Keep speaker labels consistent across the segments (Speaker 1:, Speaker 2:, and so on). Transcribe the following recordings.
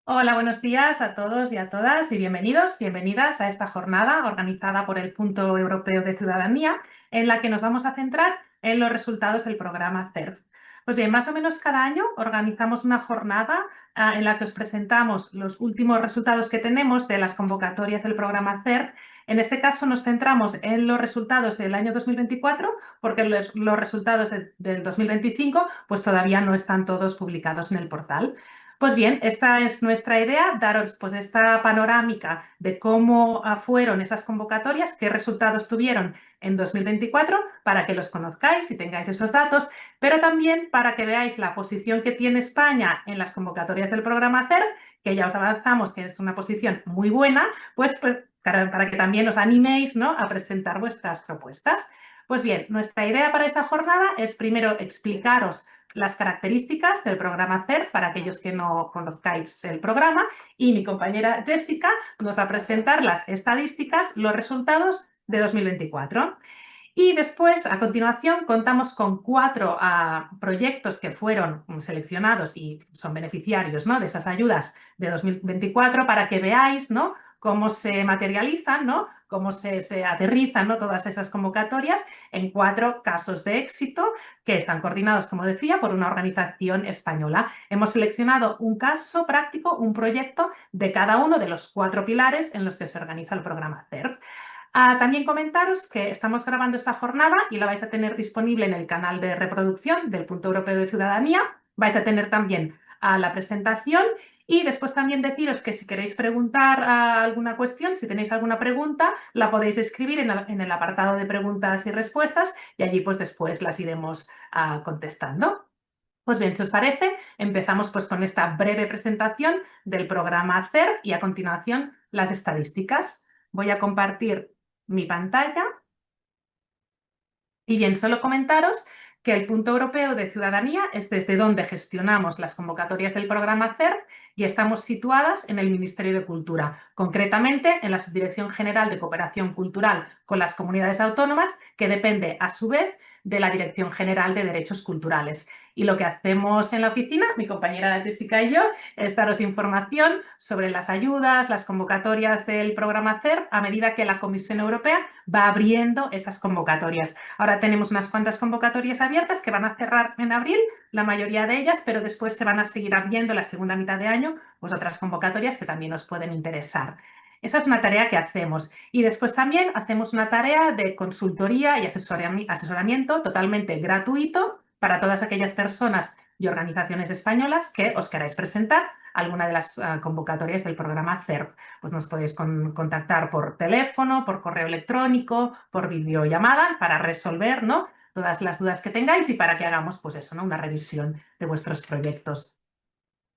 Speaker 1: Hola, buenos días a todos y a todas y bienvenidos, bienvenidas a esta jornada organizada por el Punto Europeo de Ciudadanía, en la que nos vamos a centrar en los resultados del programa CERF. Pues bien, más o menos cada año organizamos una jornada en la que os presentamos los últimos resultados que tenemos de las convocatorias del programa CERF. En este caso nos centramos en los resultados del año 2024, porque los resultados del 2025 pues todavía no están todos publicados en el portal. Pues bien, esta es nuestra idea, daros pues esta panorámica de cómo fueron esas convocatorias, qué resultados tuvieron en 2024, para que los conozcáis y tengáis esos datos, pero también para que veáis la posición que tiene España en las convocatorias del programa CERF, que ya os avanzamos que es una posición muy buena, pues para que también os animéis, ¿no?, a presentar vuestras propuestas. Pues bien, nuestra idea para esta jornada es primero explicaros las características del programa CERF para aquellos que no conozcáis el programa, y mi compañera Jessica nos va a presentar las estadísticas, los resultados de 2024. Y después, a continuación, contamos con 4 proyectos que fueron seleccionados y son beneficiarios, ¿no?, de esas ayudas de 2024, para que veáis, ¿no?, cómo se materializan, ¿no?, cómo se aterrizan, ¿no?, todas esas convocatorias en 4 casos de éxito que están coordinados, como decía, por una organización española. Hemos seleccionado un caso práctico, un proyecto de cada uno de los 4 pilares en los que se organiza el programa CERF. También comentaros que estamos grabando esta jornada y la vais a tener disponible en el canal de reproducción del Punto Europeo de Ciudadanía. Vais a tener también la presentación, y después también deciros que si queréis preguntar alguna cuestión, si tenéis alguna pregunta, la podéis escribir en el apartado de preguntas y respuestas, y allí pues después las iremos contestando. Pues bien, si os parece, empezamos pues con esta breve presentación del programa CERF y a continuación las estadísticas. Voy a compartir mi pantalla. Y bien, solo comentaros que el Punto Europeo de Ciudadanía es desde donde gestionamos las convocatorias del programa CERF, y estamos situadas en el Ministerio de Cultura, concretamente en la Subdirección General de Cooperación Cultural con las Comunidades Autónomas, que depende a su vez de la Dirección General de Derechos Culturales. Y lo que hacemos en la oficina, mi compañera Jessica y yo, es daros información sobre las ayudas, las convocatorias del programa CERF a medida que la Comisión Europea va abriendo esas convocatorias. Ahora tenemos unas cuantas convocatorias abiertas que van a cerrar en abril, la mayoría de ellas, pero después se van a seguir abriendo la segunda mitad de año pues otras convocatorias que también os pueden interesar. Esa es una tarea que hacemos. Y después también hacemos una tarea de consultoría y asesoramiento totalmente gratuito para todas aquellas personas y organizaciones españolas que os queráis presentar alguna de las convocatorias del programa CERF. Pues nos podéis contactar por teléfono, por correo electrónico, por videollamada, para resolver, ¿no?, todas las dudas que tengáis y para que hagamos pues eso, ¿no?, una revisión de vuestros proyectos.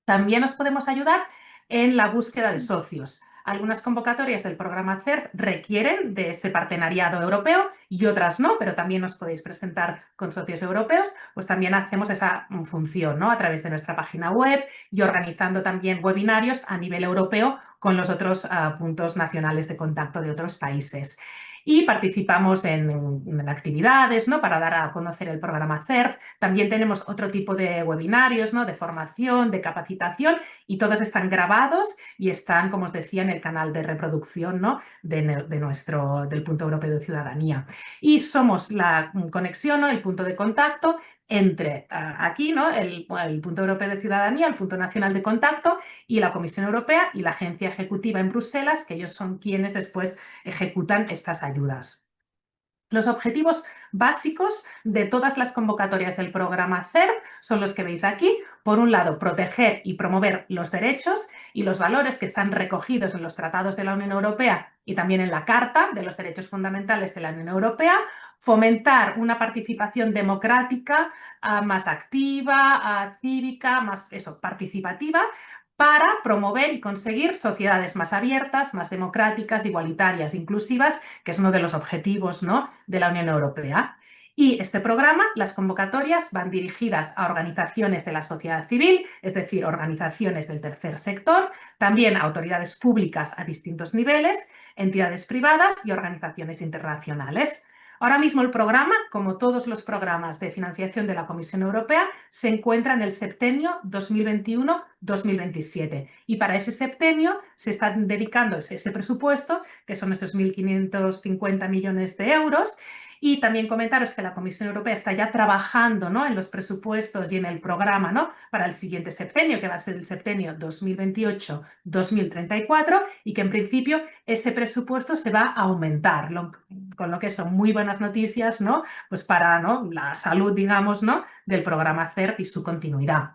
Speaker 1: También os podemos ayudar en la búsqueda de socios. Algunas convocatorias del programa CERF requieren de ese partenariado europeo y otras no, pero también os podéis presentar con socios europeos. Pues también hacemos esa función, ¿no?, a través de nuestra página web y organizando también webinarios a nivel europeo con los otros puntos nacionales de contacto de otros países. Y participamos en actividades, ¿no?, para dar a conocer el programa CERF. También tenemos otro tipo de webinarios, ¿no?, de formación, de capacitación, y todos están grabados y están, como os decía, en el canal de reproducción, ¿no?, del Punto Europeo de Ciudadanía. Y somos la conexión, ¿no?, el punto de contacto entre aquí, ¿no?, el Punto Europeo de Ciudadanía, el punto nacional de contacto, y la Comisión Europea y la Agencia Ejecutiva en Bruselas, que ellos son quienes después ejecutan estas ayudas. Los objetivos básicos de todas las convocatorias del programa CERF son los que veis aquí. Por un lado, proteger y promover los derechos y los valores que están recogidos en los tratados de la Unión Europea y también en la Carta de los Derechos Fundamentales de la Unión Europea, fomentar una participación democrática más activa, cívica, más participativa, para promover y conseguir sociedades más abiertas, más democráticas, igualitarias, inclusivas, que es uno de los objetivos, ¿no?, de la Unión Europea. Y este programa, las convocatorias van dirigidas a organizaciones de la sociedad civil, es decir, organizaciones del tercer sector, también a autoridades públicas a distintos niveles, entidades privadas y organizaciones internacionales. Ahora mismo el programa, como todos los programas de financiación de la Comisión Europea, se encuentra en el septenio 2021-2027 y para ese septenio se está dedicando ese presupuesto, que son estos 1.550 millones de euros. Y también comentaros que la Comisión Europea está ya trabajando, ¿no?, en los presupuestos y en el programa, ¿no?, para el siguiente septenio, que va a ser el septenio 2028-2034, y que en principio ese presupuesto se va a aumentar, con lo que son muy buenas noticias, ¿no?, pues para, ¿no?, la salud, digamos, ¿no?, del programa CERF y su continuidad.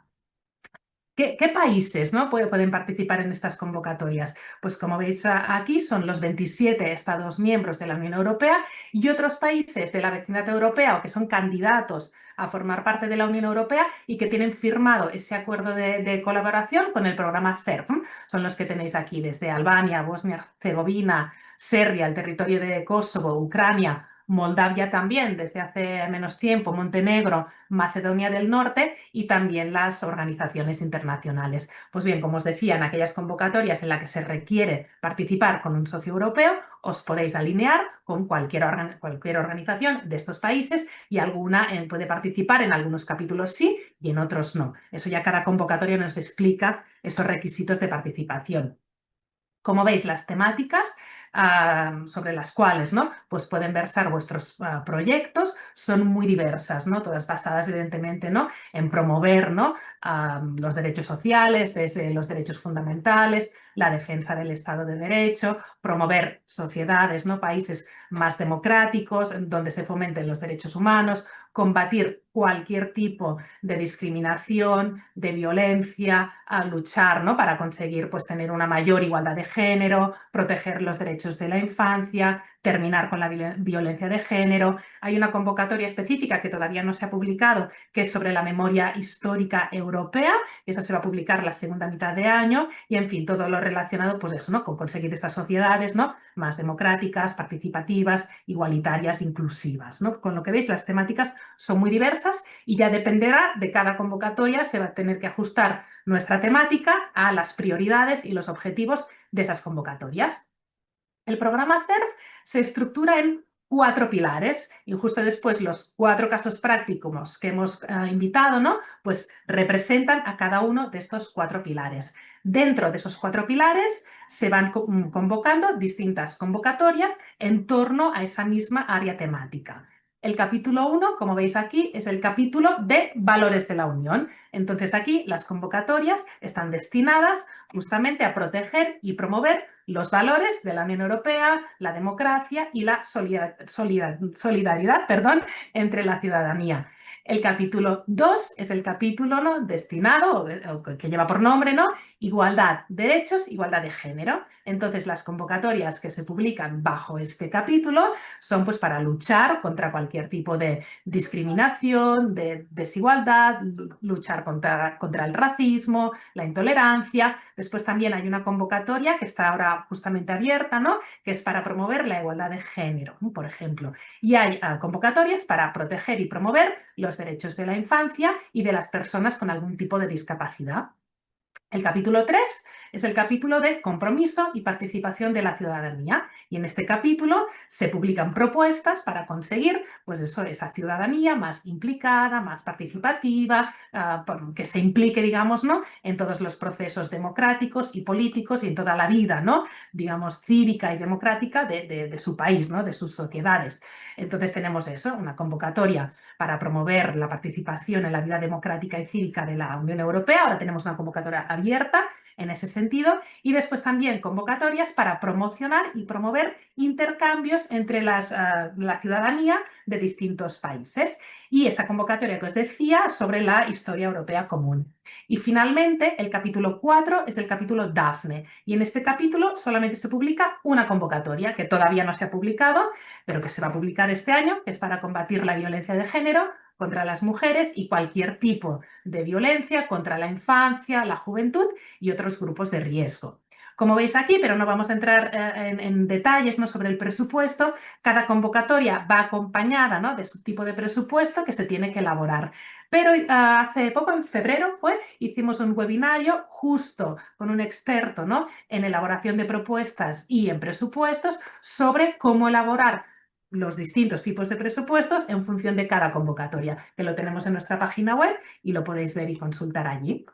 Speaker 1: ¿Qué países, ¿no?, pueden participar en estas convocatorias? Pues como veis aquí son los 27 Estados miembros de la Unión Europea y otros países de la vecindad europea o que son candidatos a formar parte de la Unión Europea y que tienen firmado ese acuerdo de colaboración con el programa CERF. Son los que tenéis aquí, desde Albania, Bosnia-Herzegovina, Serbia, el territorio de Kosovo, Ucrania, Moldavia también, desde hace menos tiempo, Montenegro, Macedonia del Norte y también las organizaciones internacionales. Pues bien, como os decía, en aquellas convocatorias en las que se requiere participar con un socio europeo, os podéis alinear con cualquier organización de estos países y alguna puede participar en algunos capítulos sí y en otros no. Eso ya cada convocatoria nos explica esos requisitos de participación. Como veis, las temáticas sobre las cuales, ¿no?, pues pueden versar vuestros proyectos son muy diversas, ¿no?, todas basadas evidentemente, ¿no?, en promover, ¿no?, los derechos sociales, desde los derechos fundamentales, la defensa del Estado de Derecho, promover sociedades, ¿no?, países más democráticos, donde se fomenten los derechos humanos, combatir cualquier tipo de discriminación, de violencia, a luchar, ¿no?, para conseguir, pues, tener una mayor igualdad de género, proteger los derechos de la infancia, terminar con la violencia de género. Hay una convocatoria específica que todavía no se ha publicado, que es sobre la memoria histórica europea. Esa se va a publicar la segunda mitad de año y, en fin, todo lo relacionado, pues eso, ¿no?, con conseguir estas sociedades, ¿no?, más democráticas, participativas, igualitarias, inclusivas, ¿no? Con lo que veis, las temáticas son muy diversas y ya dependerá de cada convocatoria, se va a tener que ajustar nuestra temática a las prioridades y los objetivos de esas convocatorias. El programa CERF se estructura en 4 pilares y justo después los 4 casos prácticos que hemos invitado, ¿no?, pues representan a cada uno de estos 4 pilares. Dentro de esos 4 pilares se van convocando distintas convocatorias en torno a esa misma área temática. El capítulo 1, como veis aquí, es el capítulo de valores de la Unión. Entonces aquí las convocatorias están destinadas justamente a proteger y promover los valores de la Unión Europea, la democracia y la solidaridad, entre la ciudadanía. El capítulo 2 es el capítulo, ¿no?, destinado, o que lleva por nombre, ¿no?, igualdad, derechos, igualdad de género. Entonces, las convocatorias que se publican bajo este capítulo son, pues, para luchar contra cualquier tipo de discriminación, de desigualdad, luchar contra el racismo, la intolerancia. Después también hay una convocatoria que está ahora justamente abierta, ¿no?, que es para promover la igualdad de género, ¿no?, por ejemplo. Y hay convocatorias para proteger y promover los derechos de la infancia y de las personas con algún tipo de discapacidad. El capítulo 3 es el capítulo de compromiso y participación de la ciudadanía y en este capítulo se publican propuestas para conseguir, pues eso, esa ciudadanía más implicada, más participativa, que se implique, digamos, ¿no?, en todos los procesos democráticos y políticos y en toda la vida, ¿no?, digamos, cívica y democrática de su país, ¿no?, de sus sociedades. Entonces tenemos eso, una convocatoria para promover la participación en la vida democrática y cívica de la Unión Europea. Ahora tenemos una convocatoria abierta en ese sentido y después también convocatorias para promocionar y promover intercambios entre la ciudadanía de distintos países. Y esa convocatoria que os decía sobre la historia europea común. Y finalmente, el capítulo 4 es el capítulo Daphne. Y en este capítulo solamente se publica una convocatoria que todavía no se ha publicado, pero que se va a publicar este año, que es para combatir la violencia de género contra las mujeres y cualquier tipo de violencia contra la infancia, la juventud y otros grupos de riesgo. Como veis aquí, pero no vamos a entrar en detalles, ¿no?, sobre el presupuesto, cada convocatoria va acompañada, ¿no?, de su tipo de presupuesto que se tiene que elaborar. Pero hace poco, en febrero, hicimos un webinario justo con un experto, ¿no?, en elaboración de propuestas y en presupuestos sobre cómo elaborar los distintos tipos de presupuestos en función de cada convocatoria, que lo tenemos en nuestra página web y lo podéis ver y consultar allí.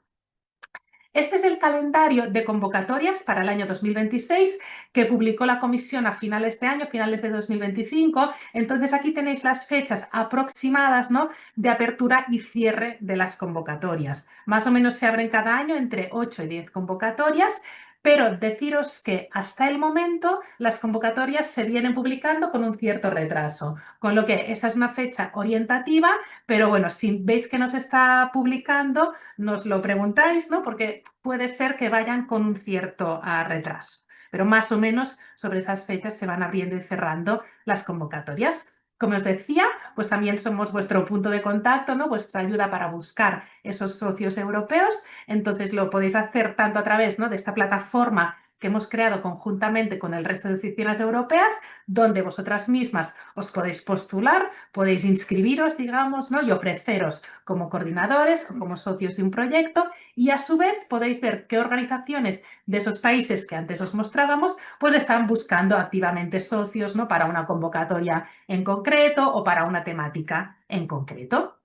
Speaker 1: Este es el calendario de convocatorias para el año 2026 que publicó la Comisión a finales de año, finales de 2025. Entonces aquí tenéis las fechas aproximadas, ¿no?, de apertura y cierre de las convocatorias. Más o menos se abren cada año entre 8 y 10 convocatorias, pero deciros que hasta el momento las convocatorias se vienen publicando con un cierto retraso, con lo que esa es una fecha orientativa, pero bueno, si veis que no se está publicando, nos lo preguntáis, ¿no?, porque puede ser que vayan con un cierto retraso, pero más o menos sobre esas fechas se van abriendo y cerrando las convocatorias. Como os decía, pues también somos vuestro punto de contacto, ¿no?, vuestra ayuda para buscar esos socios europeos. Entonces lo podéis hacer tanto a través, ¿no?, de esta plataforma que hemos creado conjuntamente con el resto de oficinas europeas, donde vosotras mismas os podéis postular, podéis inscribiros, digamos, ¿no?, y ofreceros como coordinadores o como socios de un proyecto, y a su vez podéis ver qué organizaciones de esos países que antes os mostrábamos pues están buscando activamente socios, ¿no?, para una convocatoria en concreto o para una temática en concreto.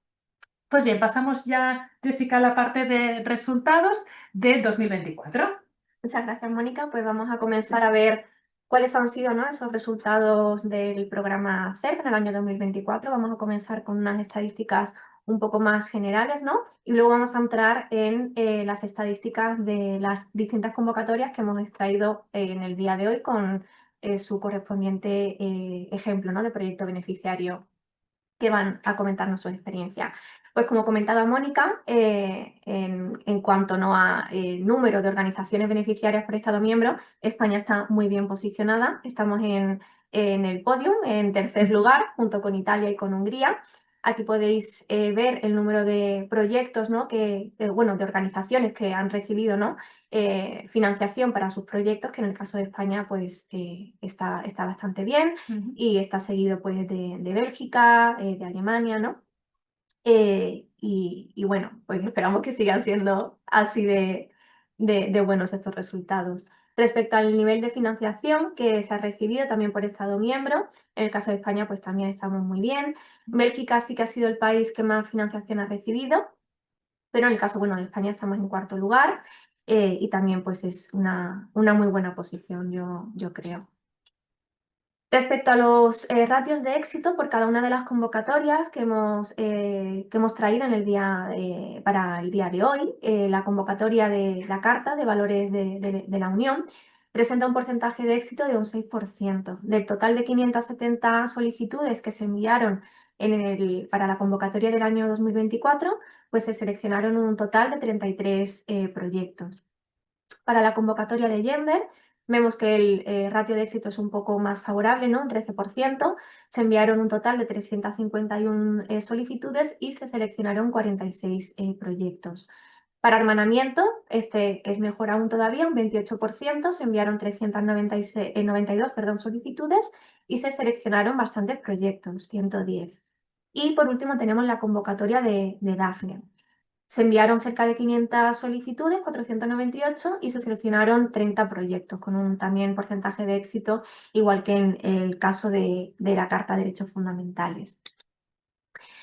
Speaker 1: Pues bien, pasamos ya, Jessica, a la parte de resultados de 2024.
Speaker 2: Muchas gracias, Mónica. Pues vamos a comenzar a ver cuáles han sido, ¿no?, esos resultados del programa CERF en el año 2024. Vamos a comenzar con unas estadísticas un poco más generales, ¿no? Y luego vamos a entrar en las estadísticas de las distintas convocatorias que hemos extraído en el día de hoy con su correspondiente ejemplo, ¿no?, de proyecto beneficiario que van a comentarnos su experiencia. Pues como comentaba Mónica, en cuanto, ¿no?, a número de organizaciones beneficiarias por Estado miembro, España está muy bien posicionada. Estamos en el podio, en tercer lugar, junto con Italia y con Hungría. Aquí podéis ver el número de proyectos, ¿no?, bueno, de organizaciones que han recibido, ¿no?, financiación para sus proyectos, que en el caso de España pues está bastante bien. Y está seguido pues de Bélgica, de Alemania, ¿no? Y bueno, pues esperamos que sigan siendo así de buenos estos resultados. Respecto al nivel de financiación que se ha recibido también por Estado miembro, en el caso de España pues también estamos muy bien. Bélgica sí que ha sido el país que más financiación ha recibido, pero en el caso, bueno, de España estamos en cuarto lugar y también pues es una muy buena posición, yo creo. Respecto a los ratios de éxito por cada una de las convocatorias que hemos traído para el día de hoy, la convocatoria de la Carta de Valores de la Unión presenta un porcentaje de éxito de un 6%. Del total de 570 solicitudes que se enviaron para la convocatoria del año 2024, pues se seleccionaron un total de 33 proyectos. Para la convocatoria de Gender, vemos que el ratio de éxito es un poco más favorable, ¿no?, un 13%. Se enviaron un total de 351 solicitudes y se seleccionaron 46 proyectos. Para hermanamiento, este es mejor aún todavía, un 28%. Se enviaron 392 solicitudes y se seleccionaron bastantes proyectos, 110. Y por último tenemos la convocatoria de Daphne. Se enviaron cerca de 500 solicitudes, 498, y se seleccionaron 30 proyectos, con un también porcentaje de éxito, igual que en el caso de la Carta de Derechos Fundamentales.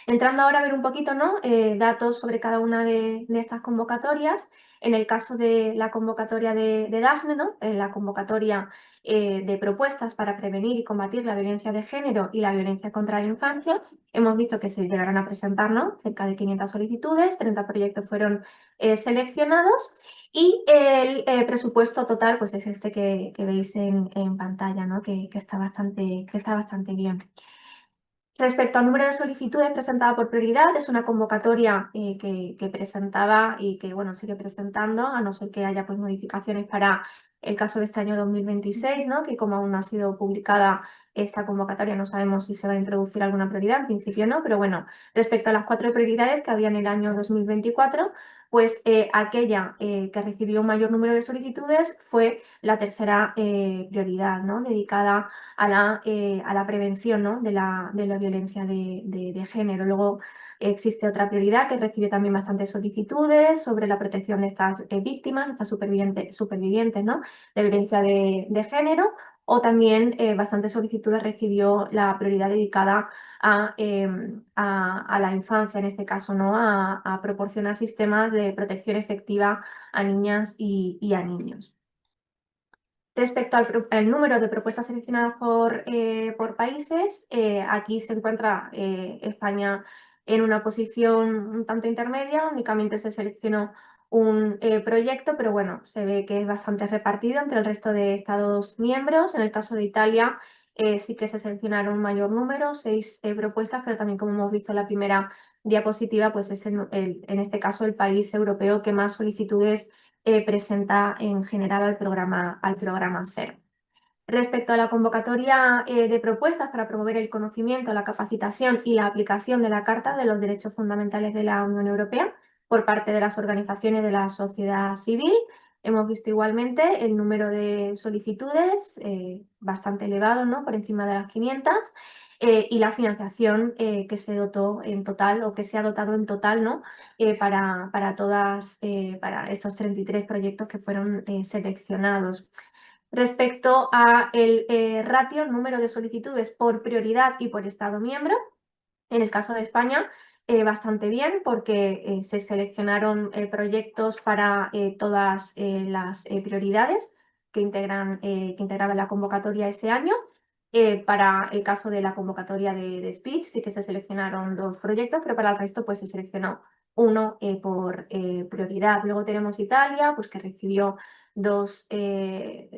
Speaker 2: Entrando ahora a ver un poquito, ¿no?, datos sobre cada una de estas convocatorias. En el caso de la convocatoria de Daphne, ¿no?, la convocatoria de propuestas para prevenir y combatir la violencia de género y la violencia contra la infancia, hemos visto que se llegaron a presentar, ¿no?, cerca de 500 solicitudes, 30 proyectos fueron seleccionados y el presupuesto total pues es este que veis en pantalla, ¿no?, que está bastante bien. Respecto al número de solicitudes presentada por prioridad, es una convocatoria que presentaba y que, bueno, sigue presentando, a no ser que haya pues modificaciones para el caso de este año 2026, ¿no?, que como aún no ha sido publicada esta convocatoria no sabemos si se va a introducir alguna prioridad, en principio no, pero bueno, respecto a las 4 prioridades que había en el año 2024, pues aquella que recibió un mayor número de solicitudes fue la tercera prioridad, ¿no?, dedicada a la prevención, ¿no?, de la violencia de género. Luego existe otra prioridad que recibe también bastantes solicitudes sobre la protección de estas víctimas, estas supervivientes, ¿no?, de violencia de género. o también bastantes solicitudes recibió la prioridad dedicada a la infancia, en este caso, ¿no? A proporcionar sistemas de protección efectiva a niñas y a niños. Respecto al número de propuestas seleccionadas por países, aquí se encuentra España en una posición un tanto intermedia, únicamente se seleccionó un proyecto, pero bueno, se ve que es bastante repartido entre el resto de Estados miembros. En el caso de Italia, sí que se seleccionaron un mayor número, 6 propuestas, pero también como hemos visto en la primera diapositiva, pues es en este caso el país europeo que más solicitudes presenta en general al programa CERN. Respecto a la convocatoria de propuestas para promover el conocimiento, la capacitación y la aplicación de la Carta de los Derechos Fundamentales de la Unión Europea por parte de las organizaciones de la sociedad civil, hemos visto igualmente el número de solicitudes bastante elevado, ¿no? Por encima de las 500, y la financiación que se dotó en total o que se ha dotado en total, ¿no? Para estos 33 proyectos que fueron seleccionados. Respecto a el ratio, el número de solicitudes por prioridad y por Estado miembro, en el caso de España, bastante bien porque se seleccionaron proyectos para todas las prioridades que integraban la convocatoria ese año. Para el caso de la convocatoria de Speech sí que se seleccionaron 2 proyectos, pero para el resto pues se seleccionó uno por prioridad. Luego tenemos Italia, pues que recibió se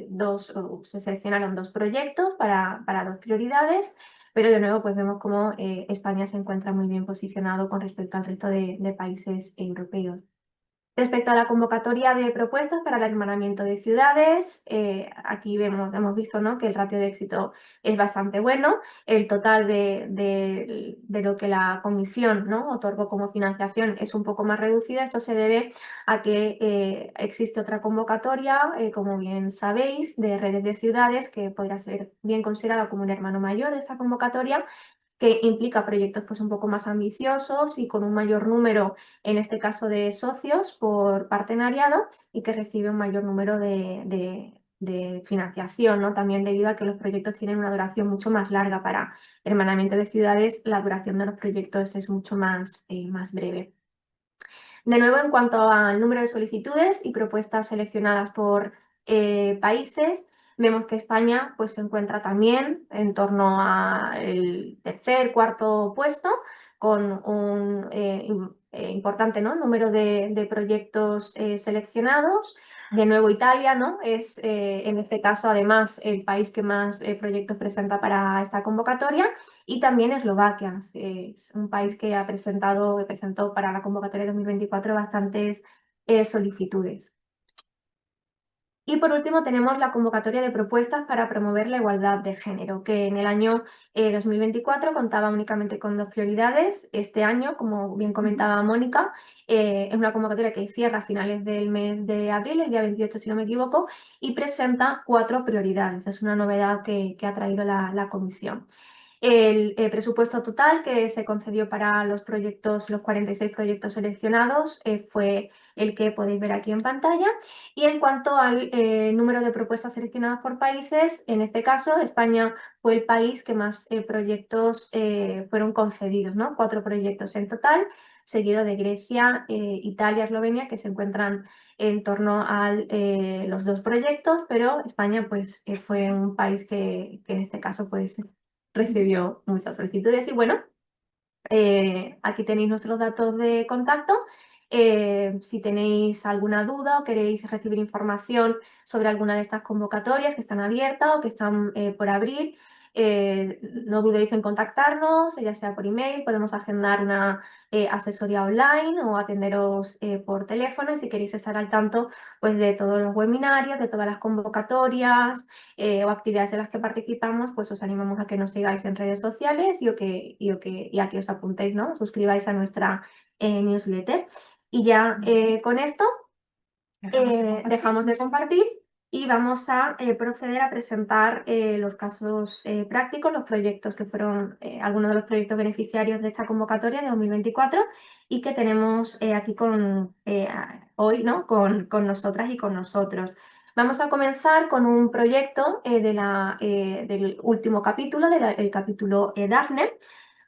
Speaker 2: seleccionaron 2 proyectos para 2 prioridades, pero de nuevo pues vemos cómo España se encuentra muy bien posicionado con respecto al resto de países europeos. Respecto a la convocatoria de propuestas para el hermanamiento de ciudades, aquí hemos visto, ¿no? Que el ratio de éxito es bastante bueno. El total de lo que la comisión, ¿no? otorgó como financiación es un poco más reducido. Esto se debe a que existe otra convocatoria, como bien sabéis, de redes de ciudades, que podrá ser bien considerada como un hermano mayor de esta convocatoria, que implica proyectos pues, un poco más ambiciosos y con un mayor número, en este caso, de socios por partenariado, y que recibe un mayor número de financiación, ¿no? También debido a que los proyectos tienen una duración mucho más larga. Para hermanamiento de ciudades, la duración de los proyectos es mucho más breve. De nuevo, en cuanto al número de solicitudes y propuestas seleccionadas por países, vemos que España pues, se encuentra también en torno al tercer, cuarto puesto, con un importante, ¿no? número de proyectos seleccionados. De nuevo, Italia, ¿no? Es en este caso además el país que más proyectos presenta para esta convocatoria, y también Eslovaquia, es un país que presentó para la convocatoria de 2024 bastantes solicitudes. Y por último tenemos la convocatoria de propuestas para promover la igualdad de género, que en el año 2024 contaba únicamente con 2 prioridades. Este año, como bien comentaba Mónica, es una convocatoria que cierra a finales del mes de abril, el día 28 si no me equivoco, y presenta 4 prioridades. Es una novedad que ha traído la comisión. El presupuesto total que se concedió para los 46 proyectos seleccionados, fue el que podéis ver aquí en pantalla. Y en cuanto al número de propuestas seleccionadas por países, en este caso España fue el país que más proyectos fueron concedidos, ¿no? 4 proyectos en total, seguido de Grecia, Italia, Eslovenia, que se encuentran en torno a los 2 proyectos, pero España pues, fue un país que en este caso pues, recibió muchas solicitudes. Y bueno, aquí tenéis nuestros datos de contacto. Si tenéis alguna duda o queréis recibir información sobre alguna de estas convocatorias que están abiertas o que están por abrir, no dudéis en contactarnos, ya sea por email, podemos agendar una asesoría online o atenderos por teléfono. Y si queréis estar al tanto pues, de todos los webinarios, de todas las convocatorias o actividades en las que participamos, pues os animamos a que nos sigáis en redes sociales y a que os apuntéis, ¿no? Suscribáis a nuestra newsletter. Y ya con esto dejamos de compartir y vamos a proceder a presentar los casos prácticos, los proyectos que fueron algunos de los proyectos beneficiarios de esta convocatoria de 2024 y que tenemos aquí hoy, ¿no? con nosotras y con nosotros. Vamos a comenzar con un proyecto del último capítulo, el capítulo Daphne.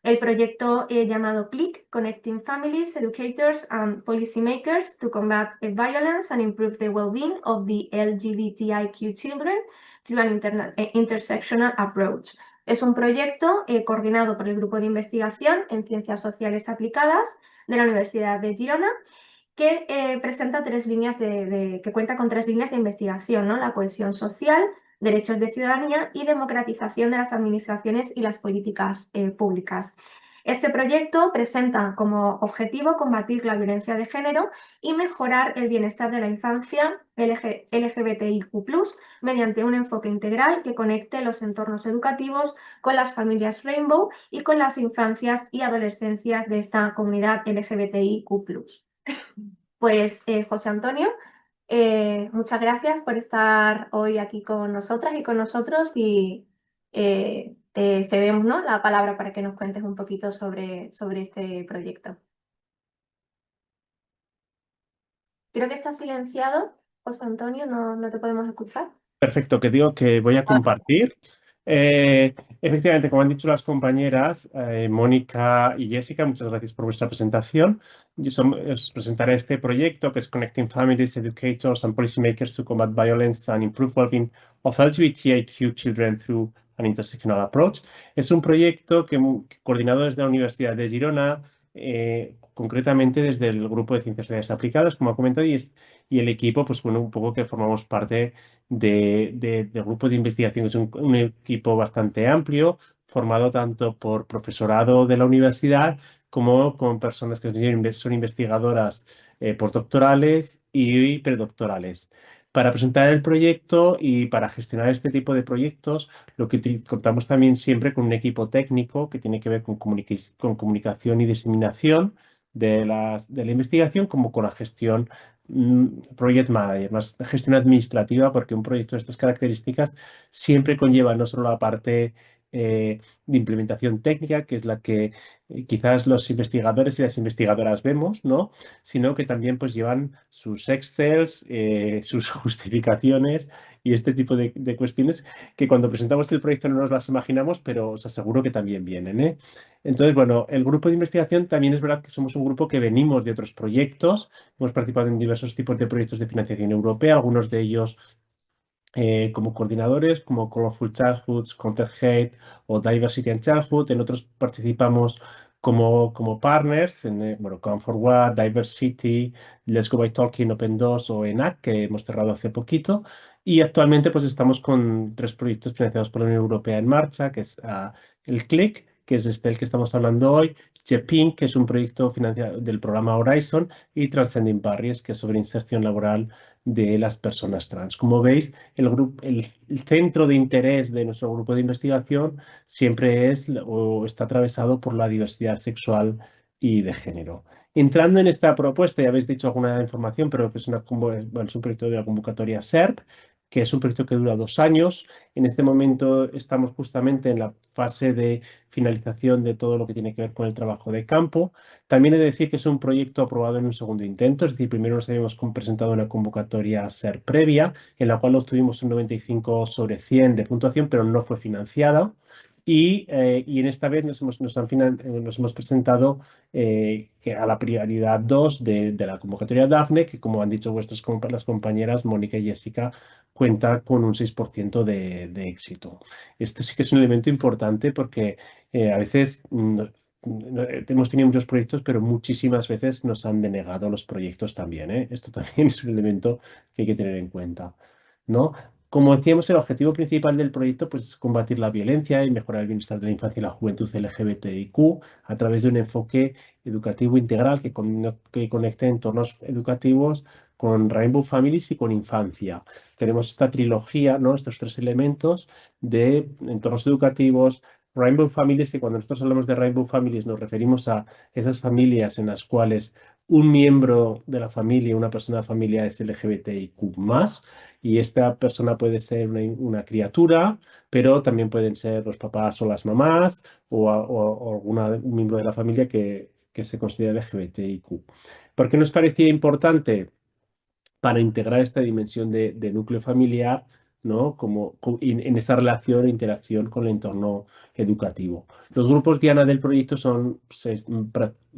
Speaker 2: El proyecto llamado CLICK, Connecting Families, Educators and Policymakers to Combat Violence and Improve the Well-being of the LGBTIQ Children through an Intersectional Approach. Es un proyecto coordinado por el Grupo de Investigación en Ciencias Sociales Aplicadas de la Universidad de Girona, que presenta que cuenta con 3 líneas de investigación, ¿no? La cohesión social, derechos de ciudadanía y democratización de las administraciones y las políticas públicas. Este proyecto presenta como objetivo combatir la violencia de género y mejorar el bienestar de la infancia LGBTIQ+, mediante un enfoque integral que conecte los entornos educativos con las familias Rainbow y con las infancias y adolescencias de esta comunidad LGBTIQ+. Pues José Antonio, muchas gracias por estar hoy aquí con nosotras y con nosotros y te cedemos, ¿no?, la palabra para que nos cuentes un poquito sobre este proyecto. Creo que estás silenciado, José Antonio, no te podemos escuchar.
Speaker 3: Perfecto, que digo que voy a compartir. Efectivamente, como han dicho las compañeras, Mónica y Jessica, muchas gracias por vuestra presentación. Os presentaré este proyecto que es Connecting Families, Educators and Policymakers to Combat Violence and Improve Wellbeing of LGBTIQ Children through an Intersectional Approach. Es un proyecto coordinado desde la Universidad de Girona, concretamente desde el Grupo de Ciencias Sociales Aplicadas, como ha comentado, y el equipo, pues bueno, un poco que formamos parte del grupo de investigación. Es un equipo bastante amplio, formado tanto por profesorado de la universidad como con personas que son investigadoras postdoctorales y predoctorales. Para presentar el proyecto y para gestionar este tipo de proyectos, lo que contamos también siempre con un equipo técnico que tiene que ver con comunicación y diseminación de la investigación, como con la gestión project manager, más gestión administrativa, porque un proyecto de estas características siempre conlleva no solo la parte de implementación técnica, que es la que quizás los investigadores y las investigadoras vemos, ¿no?, sino que también pues llevan sus Excels, sus justificaciones y este tipo de cuestiones que cuando presentamos el proyecto no nos las imaginamos, pero os aseguro que también vienen, ¿eh? Entonces, bueno, el grupo de investigación también es verdad que somos un grupo que venimos de otros proyectos. Hemos participado en diversos tipos de proyectos de financiación europea, algunos de ellos como coordinadores, como Colorful Childhoods, Counter Hate o Diversity and Childhood. En otros participamos como partners, en bueno, Come Forward, Diversity, Let's Go by Talking, Open Doors o ENAC, que hemos cerrado hace poquito. Y actualmente pues estamos con 3 proyectos financiados por la Unión Europea en marcha, que es el CLIC, que es el que estamos hablando hoy, JEPIN, que es un proyecto financiado del programa Horizon, y Transcending Barriers, que es sobre inserción laboral de las personas trans. Como veis, el centro de interés de nuestro grupo de investigación siempre es o está atravesado por la diversidad sexual y de género. Entrando en esta propuesta, ya habéis dicho alguna información, pero que es, bueno, es un proyecto de la convocatoria SERP, que es un proyecto que dura 2 años. En este momento estamos justamente en la fase de finalización de todo lo que tiene que ver con el trabajo de campo. También he de decir que es un proyecto aprobado en un segundo intento, es decir, primero nos habíamos presentado una convocatoria SER previa, en la cual obtuvimos un 95 sobre 100 de puntuación, pero no fue financiada. Y en esta vez nos hemos presentado que a la prioridad 2 de la convocatoria Daphne, que como han dicho las compañeras Mónica y Jessica, cuenta con un 6% de éxito. Esto sí que es un elemento importante porque a veces hemos tenido muchos proyectos, pero muchísimas veces nos han denegado los proyectos también, ¿eh? Esto también es un elemento que hay que tener en cuenta, ¿no? Como decíamos, el objetivo principal del proyecto pues, es combatir la violencia y mejorar el bienestar de la infancia y la juventud LGBTIQ a través de un enfoque educativo integral que conecte entornos educativos con Rainbow Families y con infancia. Tenemos esta trilogía, ¿no?, estos 3 elementos de entornos educativos, Rainbow Families, y cuando nosotros hablamos de Rainbow Families nos referimos a esas familias en las cuales un miembro de la familia, una persona de la familia es LGBTIQ+, y esta persona puede ser una criatura, pero también pueden ser los papás o las mamás o un miembro de la familia que se considera LGBTIQ. ¿Por qué nos parecía importante para integrar esta dimensión de núcleo familiar, ¿no? En esa relación e interacción con el entorno educativo. Los grupos diana del proyecto son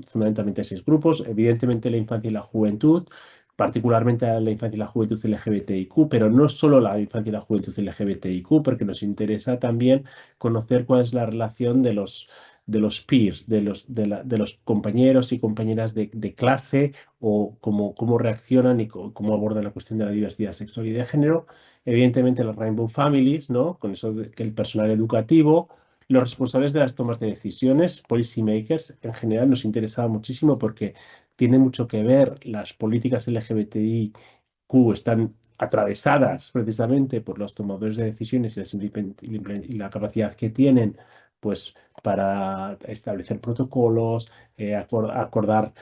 Speaker 3: fundamentalmente 6 grupos, evidentemente la infancia y la juventud, particularmente la infancia y la juventud LGBTIQ, pero no solo la infancia y la juventud LGBTIQ, porque nos interesa también conocer cuál es la relación de los peers, de los compañeros y compañeras de clase, o cómo reaccionan y cómo abordan la cuestión de la diversidad sexual y de género. Evidentemente las Rainbow Families, ¿no? Con eso que el personal educativo, los responsables de las tomas de decisiones, policy makers, en general nos interesa muchísimo porque tiene mucho que ver. Las políticas LGBTIQ están atravesadas precisamente por los tomadores de decisiones y la capacidad que tienen, pues, para establecer protocolos, acordar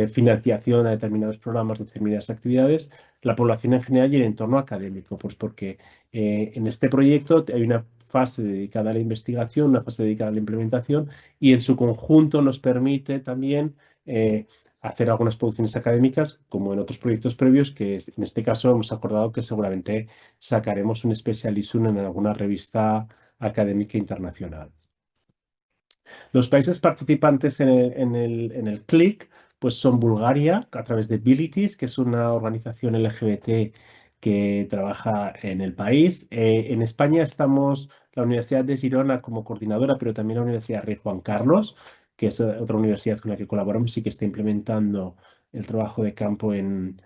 Speaker 3: financiación a determinados programas, determinadas actividades, la población en general y el entorno académico, pues porque en este proyecto hay una fase dedicada a la investigación, una fase dedicada a la implementación, y en su conjunto nos permite también hacer algunas producciones académicas, como en otros proyectos previos, en este caso hemos acordado que seguramente sacaremos un specialisum en alguna revista académica internacional. Los países participantes en el CLIC, pues son Bulgaria, a través de Abilities, que es una organización LGBT que trabaja en el país. En España estamos la Universidad de Girona como coordinadora, pero también la Universidad Rey Juan Carlos, que es otra universidad con la que colaboramos y que está implementando el trabajo de campo en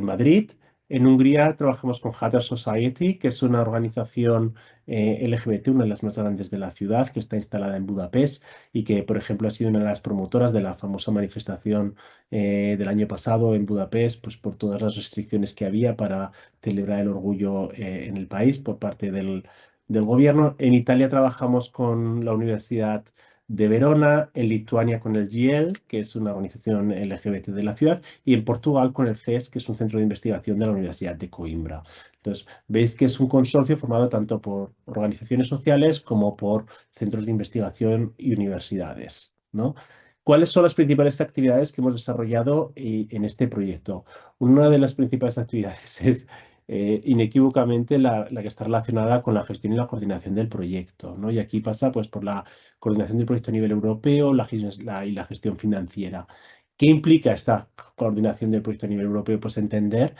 Speaker 3: Madrid. En Hungría trabajamos con Hatter Society, que es una organización LGBT, una de las más grandes de la ciudad, que está instalada en Budapest y que, por ejemplo, ha sido una de las promotoras de la famosa manifestación del año pasado en Budapest, pues por todas las restricciones que había para celebrar el orgullo en el país por parte del gobierno. En Italia trabajamos con la Universidad de Verona, en Lituania con el GIEL, que es una organización LGBT de la ciudad, y en Portugal con el CES, que es un centro de investigación de la Universidad de Coimbra. Entonces, veis que es un consorcio formado tanto por organizaciones sociales como por centros de investigación y universidades, ¿no? ¿Cuáles son las principales actividades que hemos desarrollado en este proyecto? Una de las principales actividades es inequívocamente la que está relacionada con la gestión y la coordinación del proyecto, ¿no? Y aquí pasa, pues, por la coordinación del proyecto a nivel europeo y la gestión financiera. ¿Qué implica esta coordinación del proyecto a nivel europeo? Pues entender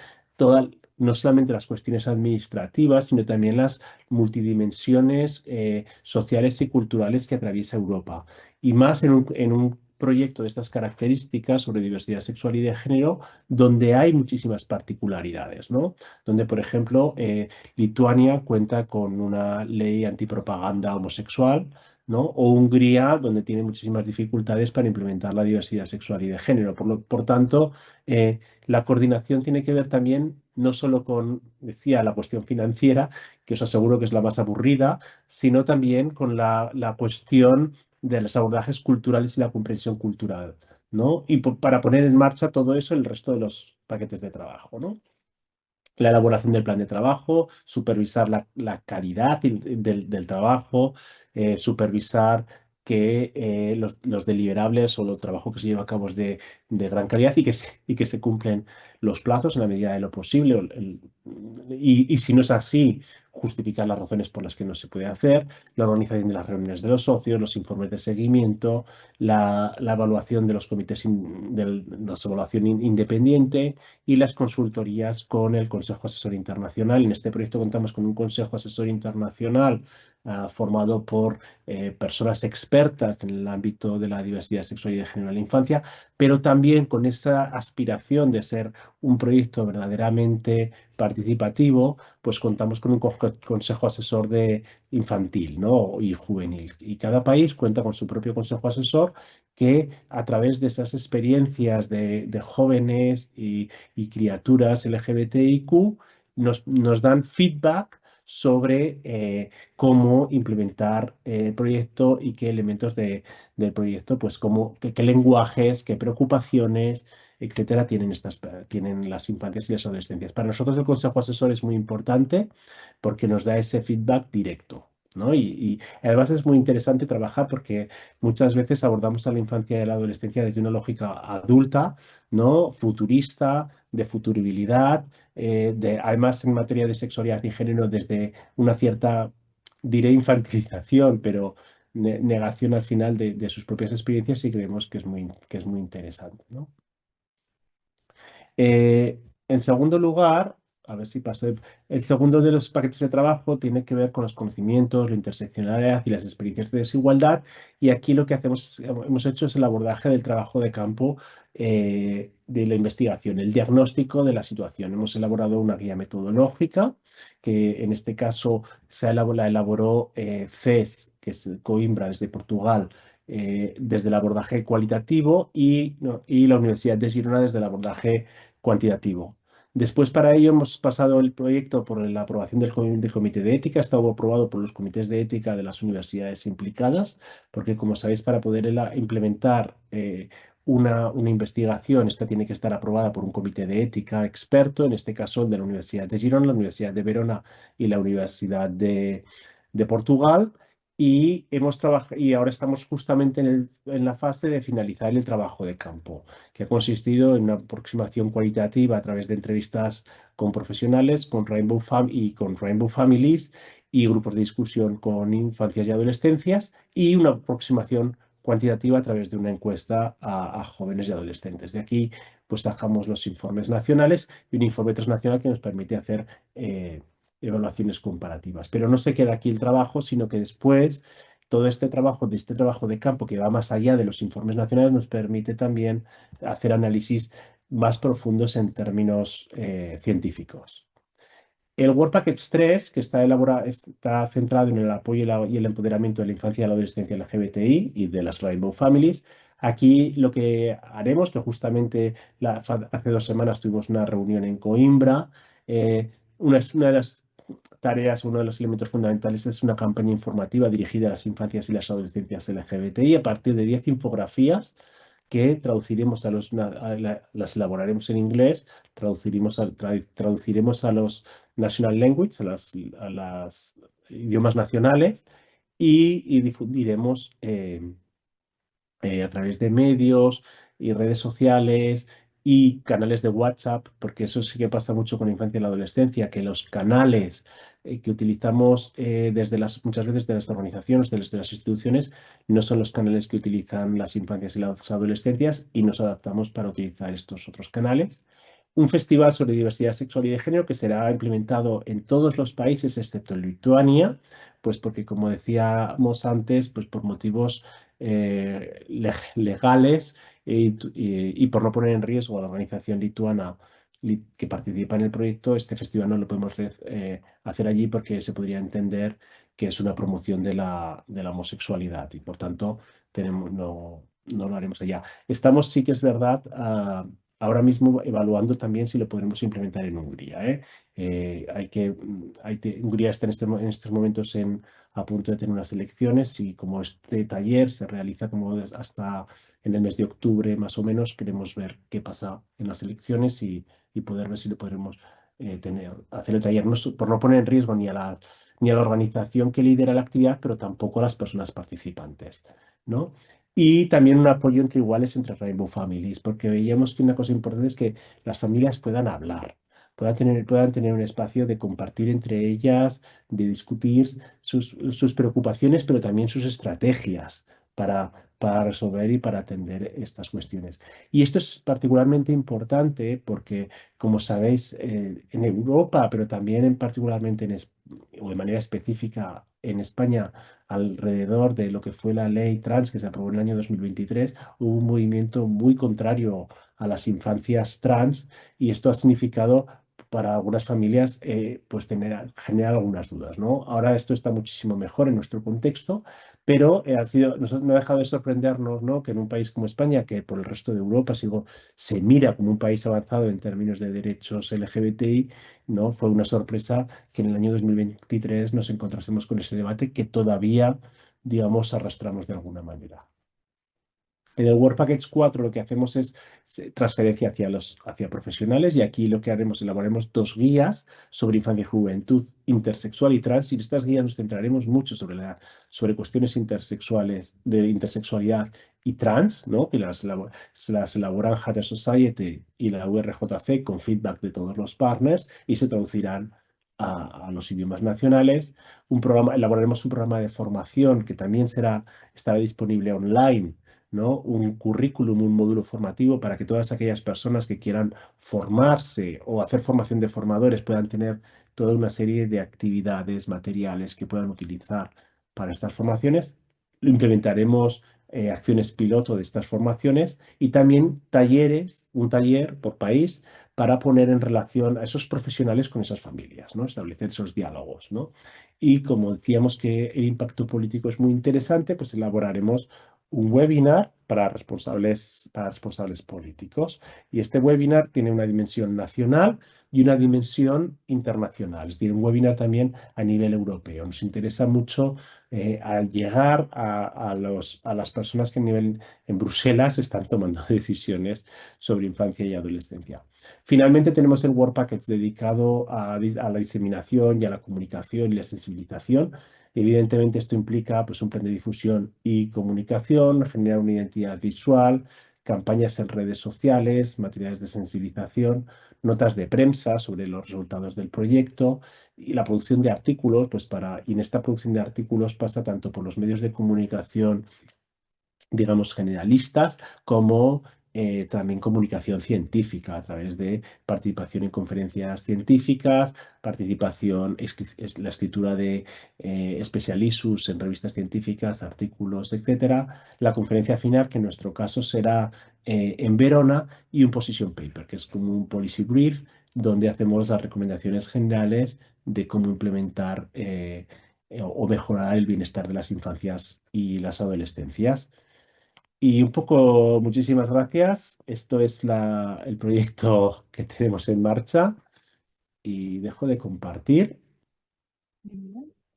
Speaker 3: no solamente las cuestiones administrativas, sino también las multidimensiones sociales y culturales que atraviesa Europa. Y más en un proyecto de estas características sobre diversidad sexual y de género, donde hay muchísimas particularidades, ¿no? Donde, por ejemplo, Lituania cuenta con una ley antipropaganda homosexual, ¿no? O Hungría, donde tiene muchísimas dificultades para implementar la diversidad sexual y de género. Por tanto, la coordinación tiene que ver también no solo con, decía, la cuestión financiera, que os aseguro que es la más aburrida, sino también con la cuestión de los abordajes culturales y la comprensión cultural, ¿no? Y para poner en marcha todo eso, el resto de los paquetes de trabajo, ¿no? La elaboración del plan de trabajo, supervisar la calidad del trabajo, supervisar que los deliberables o el trabajo que se lleva a cabo es de gran calidad y que se cumplen los plazos en la medida de lo posible. Y si no es así, justificar las razones por las que no se puede hacer, la organización de las reuniones de los socios, los informes de seguimiento, la evaluación de los comités de la evaluación independiente y las consultorías con el Consejo Asesor Internacional. En este proyecto contamos con un Consejo Asesor Internacional formado por personas expertas en el ámbito de la diversidad sexual y de género en la infancia, pero también con esa aspiración de ser un proyecto verdaderamente participativo, pues contamos con un consejo asesor infantil, ¿no? Y juvenil. Y cada país cuenta con su propio consejo asesor que, a través de esas experiencias de jóvenes y criaturas LGBTIQ, nos dan feedback sobre cómo implementar el proyecto y qué elementos del proyecto, pues qué lenguajes, qué preocupaciones, etcétera, tienen las infancias y las adolescencias. Para nosotros el consejo asesor es muy importante porque nos da ese feedback directo. ¿no? Y además es muy interesante trabajar porque muchas veces abordamos a la infancia y la adolescencia desde una lógica adulta, ¿no? Futurista, de futuribilidad, además en materia de sexualidad y género desde una cierta, diré infantilización, pero negación al final de sus propias experiencias y creemos que es muy interesante, ¿no? En segundo lugar, a ver si paso. El segundo de los paquetes de trabajo tiene que ver con los conocimientos, la interseccionalidad y las experiencias de desigualdad. Y aquí lo que hemos hecho es el abordaje del trabajo de campo de la investigación, el diagnóstico de la situación. Hemos elaborado una guía metodológica que en este caso la elaboró CES, que es Coimbra desde Portugal, desde el abordaje cualitativo y, no, y la Universidad de Girona desde el abordaje cuantitativo. Después, para ello, hemos pasado el proyecto por la aprobación del Comité de Ética. Está aprobado por los comités de ética de las universidades implicadas, porque, como sabéis, para poder implementar una investigación, esta tiene que estar aprobada por un comité de ética experto, en este caso el de la Universidad de Girona, la Universidad de Verona y la Universidad de Portugal. Y ahora estamos justamente en la fase de finalizar el trabajo de campo, que ha consistido en una aproximación cualitativa a través de entrevistas con profesionales, con con Rainbow Families y grupos de discusión con infancias y adolescencias, y una aproximación cuantitativa a través de una encuesta a jóvenes y adolescentes. De aquí, pues sacamos los informes nacionales y un informe transnacional que nos permite hacer evaluaciones comparativas. Pero no se queda aquí el trabajo, sino que después todo este trabajo de campo que va más allá de los informes nacionales nos permite también hacer análisis más profundos en términos científicos. El Work Package 3, que está centrado en el apoyo y el empoderamiento de la infancia y la adolescencia LGBTI y de las Rainbow Families. Aquí lo que haremos, que justamente hace 2 semanas tuvimos una reunión en Coimbra, una de las tareas, uno de los elementos fundamentales es una campaña informativa dirigida a las infancias y las adolescencias LGBTI a partir de 10 infografías que traduciremos las elaboraremos en inglés, traduciremos a los national language, a las idiomas nacionales y difundiremos a través de medios y redes sociales y canales de WhatsApp, porque eso sí que pasa mucho con la infancia y la adolescencia, que los canales que utilizamos muchas veces de las organizaciones, desde las instituciones, no son los canales que utilizan las infancias y las adolescencias y nos adaptamos para utilizar estos otros canales. Un festival sobre diversidad sexual y de género que será implementado en todos los países excepto en Lituania, pues porque, como decíamos antes, pues por motivos legales y por no poner en riesgo a la organización lituana que participa en el proyecto, este festival no lo podemos hacer allí porque se podría entender que es una promoción de la homosexualidad y por tanto no lo haremos allá. Estamos, sí que es verdad, ahora mismo evaluando también si lo podremos implementar en Hungría, ¿eh? Hungría está en estos momentos a punto de tener unas elecciones y como este taller se realiza hasta en el mes de octubre más o menos, queremos ver qué pasa en las elecciones y poder ver si lo podremos hacer el taller, por no poner en riesgo ni a la organización que lidera la actividad, pero tampoco a las personas participantes, ¿no? Y también un apoyo entre iguales entre Rainbow Families, porque veíamos que una cosa importante es que las familias puedan hablar, puedan tener un espacio de compartir entre ellas, de discutir sus preocupaciones, pero también sus estrategias para resolver y para atender estas cuestiones. Y esto es particularmente importante porque, como sabéis, en Europa, pero también particularmente o de manera específica en España, alrededor de lo que fue la ley trans que se aprobó en el año 2023, hubo un movimiento muy contrario a las infancias trans y esto ha significado para algunas familias pues generar algunas dudas, ¿no? Ahora esto está muchísimo mejor en nuestro contexto, pero no ha dejado de sorprendernos, ¿no? Que en un país como España, que por el resto de Europa se mira como un país avanzado en términos de derechos LGBTI, ¿no? Fue una sorpresa que en el año 2023 nos encontrásemos con ese debate que todavía, digamos, arrastramos de alguna manera. En el Work Package 4 lo que hacemos es transferencia hacia profesionales y aquí lo que haremos, elaboraremos 2 guías sobre infancia y juventud, intersexual y trans, y en estas guías nos centraremos mucho sobre cuestiones intersexuales, de intersexualidad y trans, ¿no? Que las elaboran Hather Society y la URJC con feedback de todos los partners y se traducirán a los idiomas nacionales. Elaboraremos un programa de formación que también estará disponible online, ¿no? Un currículum, un módulo formativo para que todas aquellas personas que quieran formarse o hacer formación de formadores puedan tener toda una serie de actividades, materiales que puedan utilizar para estas formaciones. Implementaremos acciones piloto de estas formaciones y también un taller por país para poner en relación a esos profesionales con esas familias, ¿no? Establecer esos diálogos, ¿no? Y como decíamos que el impacto político es muy interesante, pues elaboraremos un webinar para responsables políticos. Y este webinar tiene una dimensión nacional y una dimensión internacional. Es decir, un webinar también a nivel europeo. Nos interesa mucho llegar a las personas que en Bruselas están tomando decisiones sobre infancia y adolescencia. Finalmente tenemos el Work Package dedicado a la diseminación y a la comunicación y la sensibilización. Evidentemente esto implica pues, un plan de difusión y comunicación, generar una identidad visual, campañas en redes sociales, materiales de sensibilización, notas de prensa sobre los resultados del proyecto y la producción de artículos, y en esta producción de artículos pasa tanto por los medios de comunicación, digamos, generalistas, como también comunicación científica a través de participación en conferencias científicas, la escritura de special issues en revistas científicas, artículos, etcétera. La conferencia final, que en nuestro caso será en Verona, y un position paper, que es como un policy brief, donde hacemos las recomendaciones generales de cómo implementar o mejorar el bienestar de las infancias y las adolescencias. Y un poco, muchísimas gracias. Esto es el proyecto que tenemos en marcha y dejo de compartir.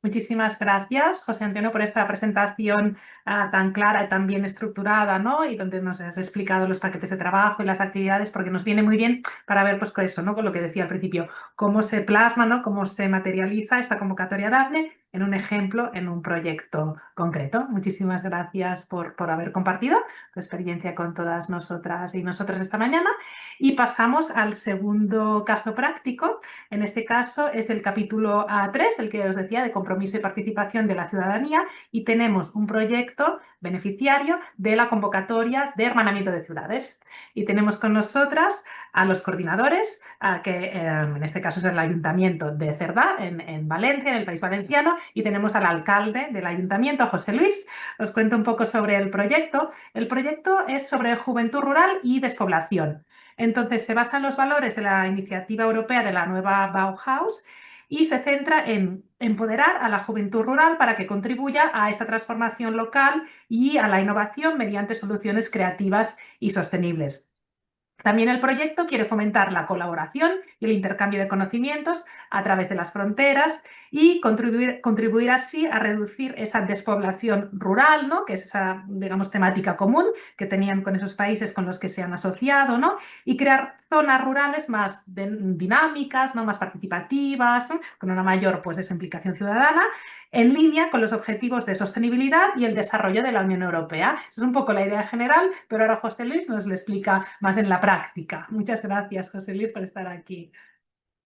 Speaker 1: Muchísimas gracias, José Antonio, por esta presentación tan clara y tan bien estructurada, ¿no? Y donde nos has explicado los paquetes de trabajo y las actividades, porque nos viene muy bien para ver, pues, con eso, ¿no? Con lo que decía al principio, cómo se plasma, ¿no? Cómo se materializa esta convocatoria Daphne en un ejemplo, en un proyecto concreto. Muchísimas gracias por haber compartido tu experiencia con todas nosotras y nosotros esta mañana. Y pasamos al segundo caso práctico. En este caso es del capítulo 3, el que os decía, de compromiso y participación de la ciudadanía, y tenemos un proyecto beneficiario de la convocatoria de hermanamiento de ciudades. Y tenemos con nosotras a los coordinadores, que en este caso es el Ayuntamiento de Cerdá, en Valencia, en el País Valenciano, y tenemos al alcalde del Ayuntamiento, José Luis. Os cuento un poco sobre el proyecto. El proyecto es sobre juventud rural y despoblación. Entonces, se basa en los valores de la iniciativa europea de la nueva Bauhaus y se centra en empoderar a la juventud rural para que contribuya a esta transformación local y a la innovación mediante soluciones creativas y sostenibles. También el proyecto quiere fomentar la colaboración y el intercambio de conocimientos a través de las fronteras y contribuir así a reducir esa despoblación rural, ¿no? Que es esa, digamos, temática común que tenían con esos países con los que se han asociado, ¿no? Y crear zonas rurales más dinámicas, ¿no? Más participativas, ¿no? Con una mayor, pues, esa implicación ciudadana, en línea con los objetivos de sostenibilidad y el desarrollo de la Unión Europea. Esa es un poco la idea general, pero ahora José Luis nos lo explica más en la práctica. Muchas gracias, José Luis, por estar aquí.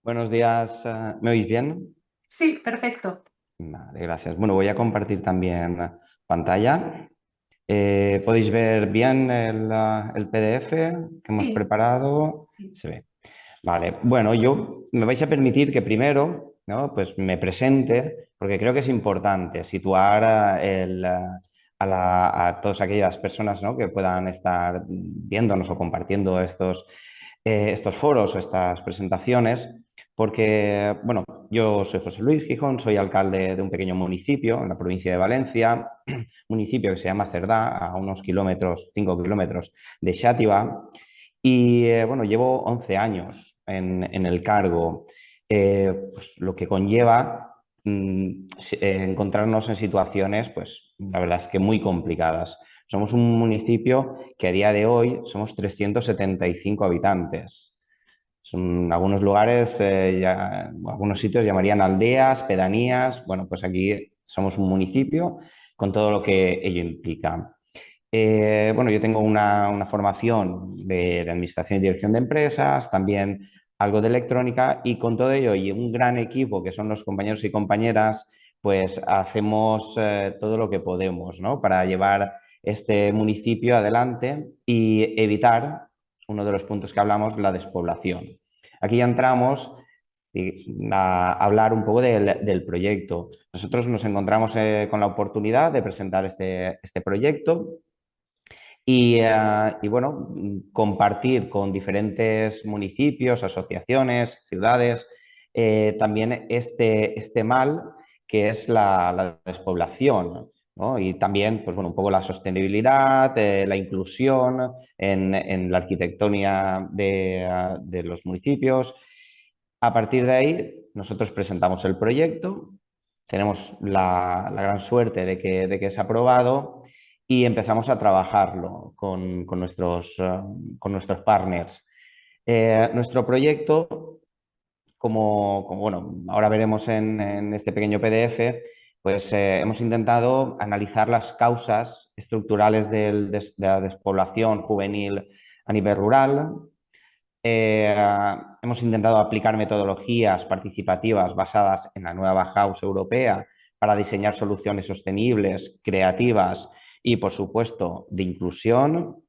Speaker 4: Buenos días, ¿me oís bien?
Speaker 1: Sí, perfecto.
Speaker 4: Vale, gracias. Bueno, voy a compartir también pantalla. ¿Podéis ver bien el PDF que hemos
Speaker 1: Sí.
Speaker 4: preparado? Se ve. Vale, bueno, me vais a permitir que primero, ¿no? Pues me presente, porque creo que es importante situar a todas aquellas personas, ¿no? Que puedan estar viéndonos o compartiendo estos foros o estas presentaciones, porque, bueno, yo soy José Luis Gijón, soy alcalde de un pequeño municipio en la provincia de Valencia, municipio que se llama Cerdá, a unos 5 kilómetros de Xàtiva, y bueno, llevo 11 años en el cargo, pues, lo que conlleva encontrarnos en situaciones, pues la verdad es que muy complicadas, Somos un municipio que a día de hoy somos 375 habitantes. Algunos lugares, algunos sitios llamarían aldeas, pedanías. Bueno, pues aquí somos un municipio con todo lo que ello implica. Bueno, yo tengo una formación de administración y dirección de empresas, también algo de electrónica, y con todo ello y un gran equipo que son los compañeros y compañeras, pues hacemos todo lo que podemos, ¿no?, para llevar este municipio adelante y evitar, uno de los puntos que hablamos, la despoblación. Aquí ya entramos a hablar un poco del proyecto. Nosotros nos encontramos con la oportunidad de presentar este proyecto y bueno, compartir con diferentes municipios, asociaciones, ciudades, también este mal que es la despoblación, ¿no? Y también, pues bueno, un poco la sostenibilidad, la inclusión en la arquitectónica de los municipios. A partir de ahí, nosotros presentamos el proyecto, tenemos la gran suerte de que es aprobado y empezamos a trabajarlo con nuestros partners. Nuestro proyecto, como bueno, ahora veremos en este pequeño PDF, pues hemos intentado analizar las causas estructurales de la despoblación juvenil a nivel rural. Hemos intentado aplicar metodologías participativas basadas en la nueva Bauhaus europea para diseñar soluciones sostenibles, creativas y, por supuesto, de inclusión.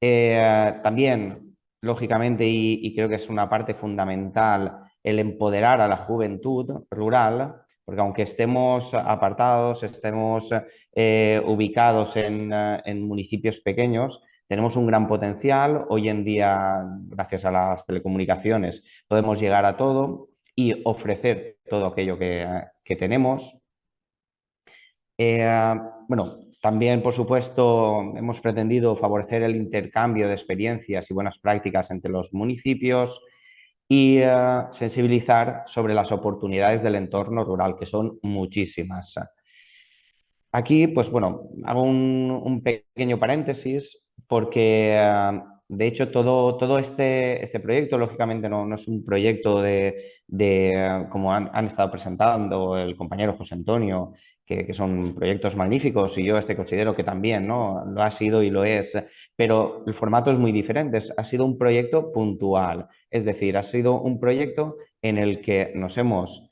Speaker 4: También, lógicamente, y creo que es una parte fundamental, el empoderar a la juventud rural, porque aunque estemos apartados, estemos ubicados en municipios pequeños, tenemos un gran potencial. Hoy en día, gracias a las telecomunicaciones, podemos llegar a todo y ofrecer todo aquello que tenemos. Bueno, también, por supuesto, hemos pretendido favorecer el intercambio de experiencias y buenas prácticas entre los municipios y sensibilizar sobre las oportunidades del entorno rural, que son muchísimas. Aquí, pues bueno, hago un pequeño paréntesis porque, de hecho, todo este proyecto, lógicamente, no es un proyecto como han estado presentando el compañero José Antonio, que son proyectos magníficos y yo considero que también, ¿no?, lo ha sido y lo es, pero el formato es muy diferente. Ha sido un proyecto puntual, es decir, ha sido un proyecto en el que nos hemos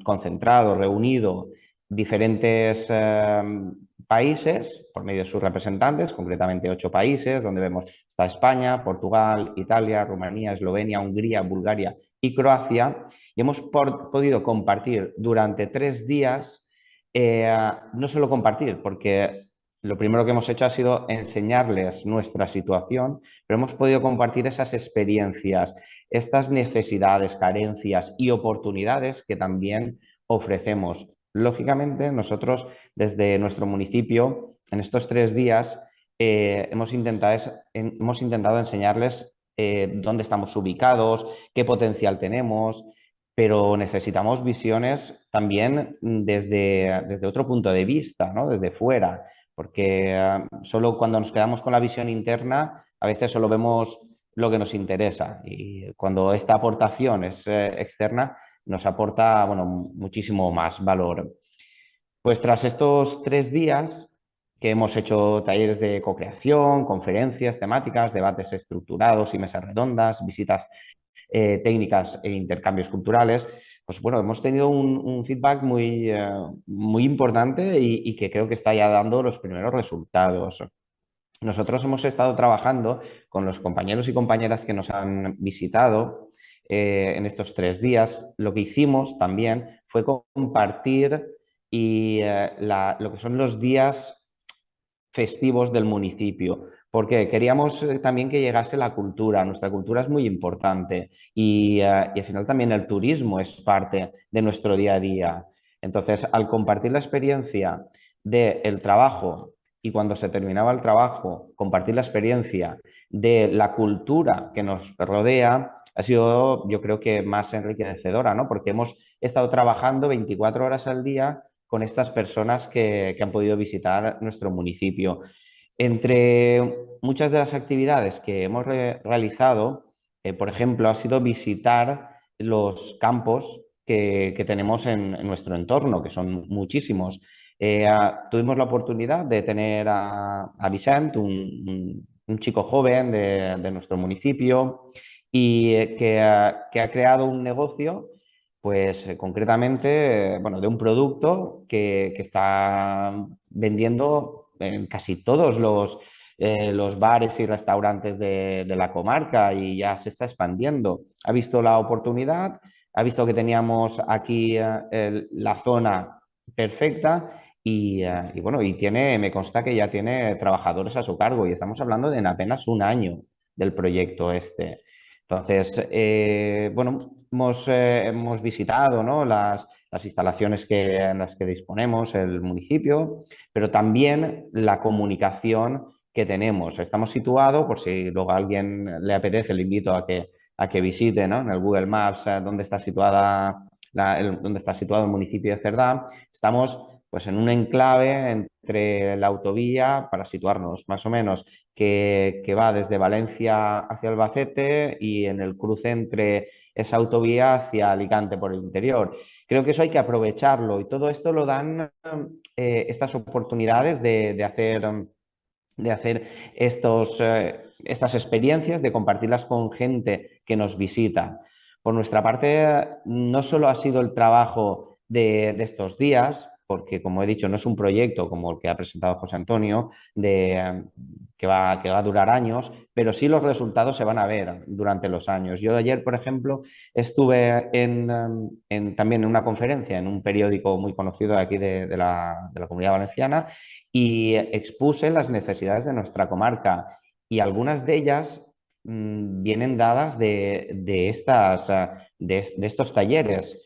Speaker 4: concentrado, reunido diferentes países por medio de sus representantes, concretamente 8 países, donde vemos está España, Portugal, Italia, Rumanía, Eslovenia, Hungría, Bulgaria y Croacia, y hemos podido compartir durante 3 días, no solo compartir, porque lo primero que hemos hecho ha sido enseñarles nuestra situación, pero hemos podido compartir esas experiencias, estas necesidades, carencias y oportunidades que también ofrecemos. Lógicamente, nosotros desde nuestro municipio, en estos 3 días, hemos intentado enseñarles dónde estamos ubicados, qué potencial tenemos, pero necesitamos visiones también desde otro punto de vista, ¿no?, desde fuera, porque solo cuando nos quedamos con la visión interna, a veces solo vemos lo que nos interesa, y cuando esta aportación es externa, nos aporta, bueno, muchísimo más valor. Pues tras estos 3 días que hemos hecho talleres de co-creación, conferencias temáticas, debates estructurados y mesas redondas, visitas técnicas e intercambios culturales, pues bueno, hemos tenido un feedback muy importante y que creo que está ya dando los primeros resultados. Nosotros hemos estado trabajando con los compañeros y compañeras que nos han visitado en estos 3 días. Lo que hicimos también fue compartir lo que son los días festivos del municipio, porque queríamos también que llegase la cultura. Nuestra cultura es muy importante y al final también el turismo es parte de nuestro día a día. Entonces, al compartir la experiencia del trabajo y cuando se terminaba el trabajo, compartir la experiencia de la cultura que nos rodea, ha sido, yo creo que más enriquecedora, ¿no?, porque hemos estado trabajando 24 horas al día con estas personas que han podido visitar nuestro municipio. Entre muchas de las actividades que hemos realizado, por ejemplo, ha sido visitar los campos que tenemos en nuestro entorno, que son muchísimos. Tuvimos la oportunidad de tener a Vicent, un chico joven de nuestro municipio, y que ha creado un negocio, pues concretamente, bueno, de un producto que está vendiendo en casi todos los bares y restaurantes de la comarca, y ya se está expandiendo. Ha visto la oportunidad, ha visto que teníamos aquí la zona perfecta y bueno, me consta que ya tiene trabajadores a su cargo, y estamos hablando de en apenas un año del proyecto este. Entonces, bueno, hemos visitado, ¿no?, las instalaciones en las que disponemos, el municipio, pero también la comunicación que tenemos. Estamos situados, por si luego a alguien le apetece, le invito a que visite, ¿no?, en el Google Maps dónde está dónde está situado el municipio de Cerdá. Estamos pues en un enclave entre la autovía, para situarnos más o menos, que va desde Valencia hacia Albacete, y en el cruce entre esa autovía hacia Alicante por el interior. Creo que eso hay que aprovecharlo, y todo esto lo dan estas oportunidades de hacer estas experiencias, de compartirlas con gente que nos visita. Por nuestra parte, no solo ha sido el trabajo de estos días, porque, como he dicho, no es un proyecto como el que ha presentado José Antonio, que va a durar años, pero sí los resultados se van a ver durante los años. Yo ayer, por ejemplo, estuve también en una conferencia en un periódico muy conocido de aquí de la Comunidad Valenciana, y expuse las necesidades de nuestra comarca, y algunas de ellas vienen dadas de estos talleres.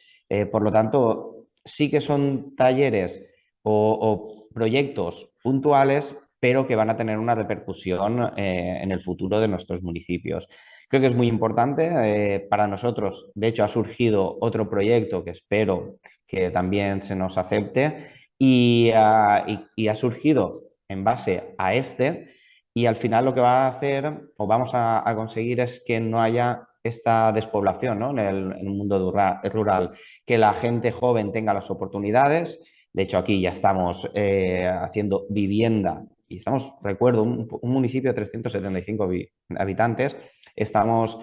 Speaker 4: Por lo tanto, sí que son talleres o proyectos puntuales, pero que van a tener una repercusión en el futuro de nuestros municipios. Creo que es muy importante para nosotros. De hecho, ha surgido otro proyecto que espero que también se nos acepte, y ha surgido en base a este, y al final lo que va a hacer o vamos a conseguir es que no haya esta despoblación, ¿no?, en el mundo rural, que la gente joven tenga las oportunidades. De hecho, aquí ya estamos haciendo vivienda, y estamos, recuerdo, un municipio de 375 habitantes, estamos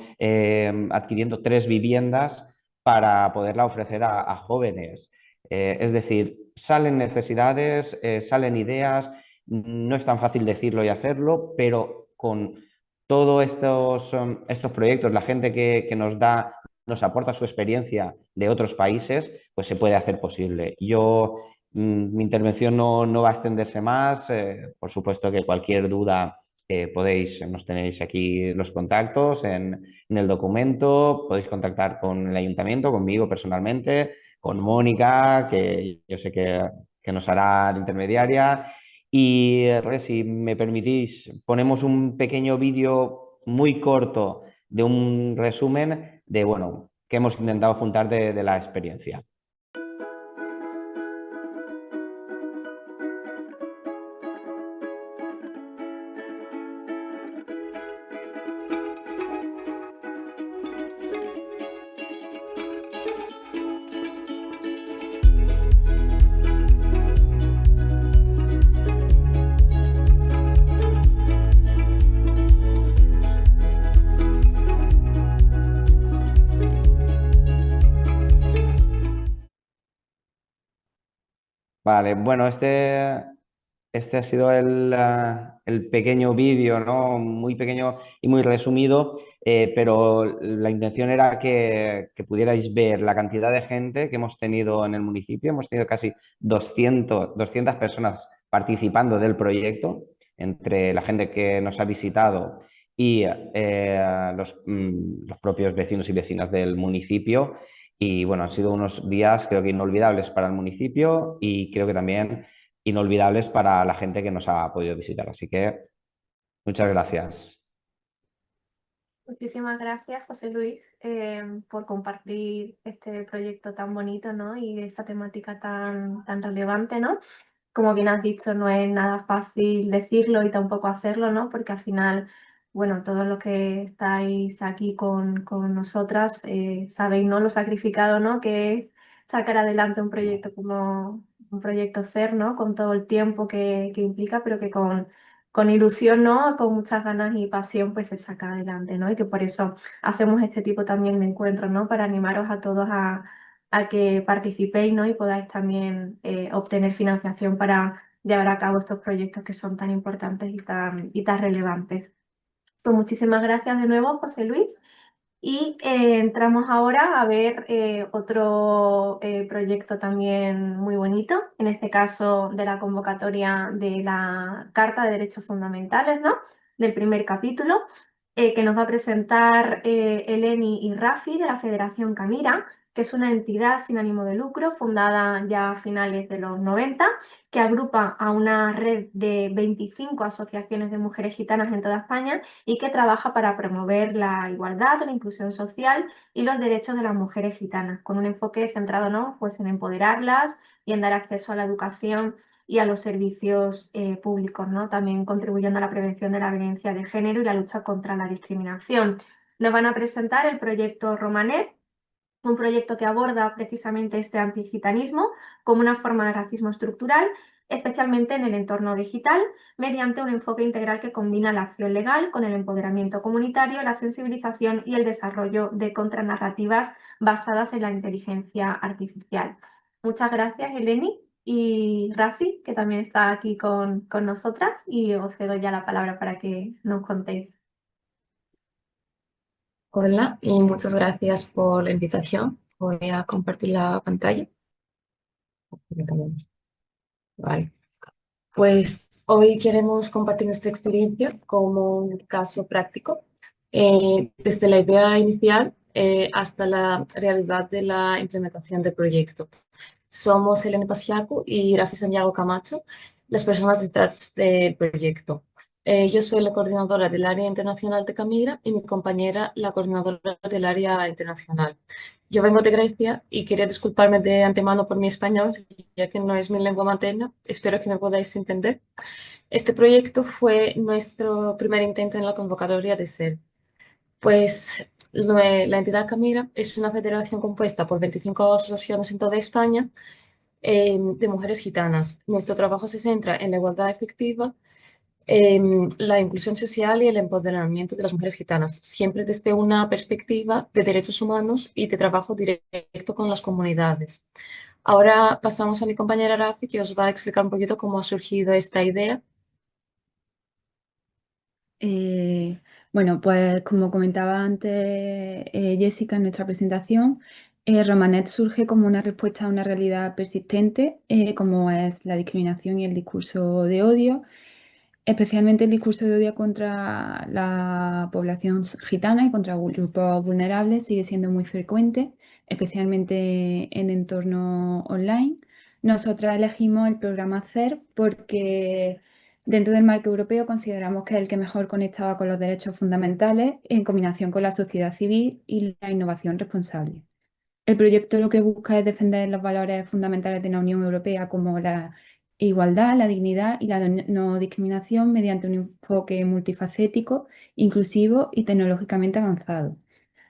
Speaker 4: adquiriendo 3 viviendas para poderla ofrecer a jóvenes. Es decir, salen necesidades, salen ideas, no es tan fácil decirlo y hacerlo, pero con todos estos proyectos, la gente que nos aporta su experiencia de otros países, pues se puede hacer posible. Mi intervención no va a extenderse más. Por supuesto que cualquier duda nos tenéis aquí los contactos en el documento, podéis contactar con el ayuntamiento, conmigo personalmente, con Mónica, que yo sé que nos hará de intermediaria. Y si me permitís, ponemos un pequeño vídeo muy corto de un resumen de, bueno, que hemos intentado juntar de la experiencia. Vale, bueno, este ha sido el pequeño vídeo, ¿no?, muy pequeño y muy resumido, pero la intención era que pudierais ver la cantidad de gente que hemos tenido en el municipio. Hemos tenido casi 200 personas participando del proyecto, entre la gente que nos ha visitado y los propios vecinos y vecinas del municipio. Y bueno, han sido unos días, creo que inolvidables para el municipio, y creo que también inolvidables para la gente que nos ha podido visitar. Así que muchas gracias.
Speaker 2: Muchísimas gracias, José Luis, por compartir este proyecto tan bonito, ¿no? Y esta temática tan relevante, ¿no? Como bien has dicho, no es nada fácil decirlo y tampoco hacerlo, ¿no? Porque al final, bueno, todos los que estáis aquí con nosotras sabéis, ¿no? Lo sacrificado, ¿no? Que es sacar adelante un proyecto como un proyecto CER, ¿no? Con todo el tiempo que implica, pero que con ilusión, ¿no? Con muchas ganas y pasión, pues se saca adelante, ¿no? Y que por eso hacemos este tipo también de encuentros, ¿no? Para animaros a todos a que participéis, ¿no? Y podáis también obtener financiación para llevar a cabo estos proyectos que son tan importantes y tan relevantes. Pues muchísimas gracias de nuevo, José Luis. Y entramos ahora a ver otro proyecto también muy bonito, en este caso de la convocatoria de la Carta de Derechos Fundamentales, ¿no? Del primer capítulo, que nos va a presentar Eleni y Rafi de la Federación Camira, que es una entidad sin ánimo de lucro fundada ya a finales de los 90, que agrupa a una red de 25 asociaciones de mujeres gitanas en toda España y que trabaja para promover la igualdad, la inclusión social y los derechos de las mujeres gitanas, con un enfoque centrado, ¿no? Pues en empoderarlas y en dar acceso a la educación y a los servicios públicos, ¿no? También contribuyendo a la prevención de la violencia de género y la lucha contra la discriminación. Nos van a presentar el proyecto Romanet, un proyecto que aborda precisamente este antigitanismo como una forma de racismo estructural, especialmente en el entorno digital, mediante un enfoque integral que combina la acción legal con el empoderamiento comunitario, la sensibilización y el desarrollo de contranarrativas basadas en la inteligencia artificial. Muchas gracias, Eleni y Rafi, que también está aquí con nosotras, y os cedo ya la palabra para que nos contéis.
Speaker 5: Hola y muchas gracias por la invitación. Voy a compartir la pantalla. Vale. Pues hoy queremos compartir nuestra experiencia como un caso práctico, desde la idea inicial hasta la realidad de la implementación del proyecto. Somos Elena Pasiaco y Rafi Santiago Camacho, las personas detrás del proyecto. Yo soy la coordinadora del área internacional de Camira y mi compañera la coordinadora del área internacional. Yo vengo de Grecia y quería disculparme de antemano por mi español, ya que no es mi lengua materna. Espero que me podáis entender. Este proyecto fue nuestro primer intento en la convocatoria de SER. Pues la entidad Camira es una federación compuesta por 25 asociaciones en toda España de mujeres gitanas. Nuestro trabajo se centra en la igualdad efectiva, la inclusión social y el empoderamiento de las mujeres gitanas, siempre desde una perspectiva de derechos humanos y de trabajo directo con las comunidades. Ahora pasamos a mi compañera Rafi, que os va a explicar un poquito cómo ha surgido esta idea.
Speaker 6: Eh, bueno, pues como comentaba antes Jessica en nuestra presentación, Romanet surge como una respuesta a una realidad persistente, como es la discriminación y el discurso de odio, especialmente el discurso de odio contra la población gitana y contra grupos vulnerables sigue siendo muy frecuente, especialmente en entorno online. Nosotras elegimos el programa CER porque dentro del marco europeo consideramos que es el que mejor conectaba con los derechos fundamentales en combinación con la sociedad civil y la innovación responsable. El proyecto lo que busca es defender los valores fundamentales de la Unión Europea como la igualdad, la dignidad y la no discriminación mediante un enfoque multifacético, inclusivo y tecnológicamente avanzado.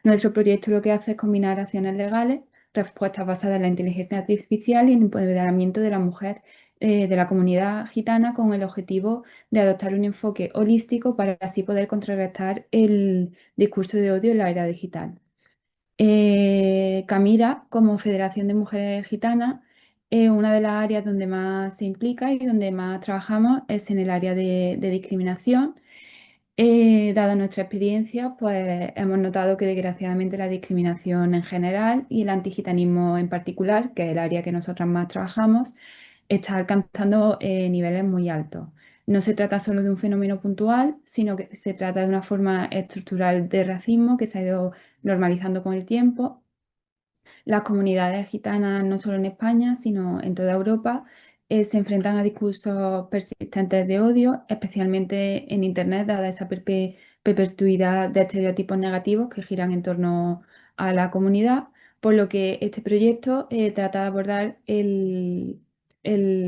Speaker 6: Nuestro proyecto lo que hace es combinar acciones legales, respuestas basadas en la inteligencia artificial y el empoderamiento de la mujer de la comunidad gitana con el objetivo de adoptar un enfoque holístico para así poder contrarrestar el discurso de odio en la era digital. Camira, como Federación de Mujeres Gitanas, una de las áreas donde más se implica y donde más trabajamos es en el área de discriminación. Dada nuestra experiencia, pues hemos notado que desgraciadamente la discriminación en general y el antigitanismo en particular, que es el área que nosotras más trabajamos, está alcanzando niveles muy altos. No se trata solo de un fenómeno puntual, sino que se trata de una forma estructural de racismo que se ha ido normalizando con el tiempo. Las comunidades gitanas, no solo en España, sino en toda Europa, se enfrentan a discursos persistentes de odio, especialmente en Internet, dada esa perpetuidad de estereotipos negativos que giran en torno a la comunidad, por lo que este proyecto trata de abordar el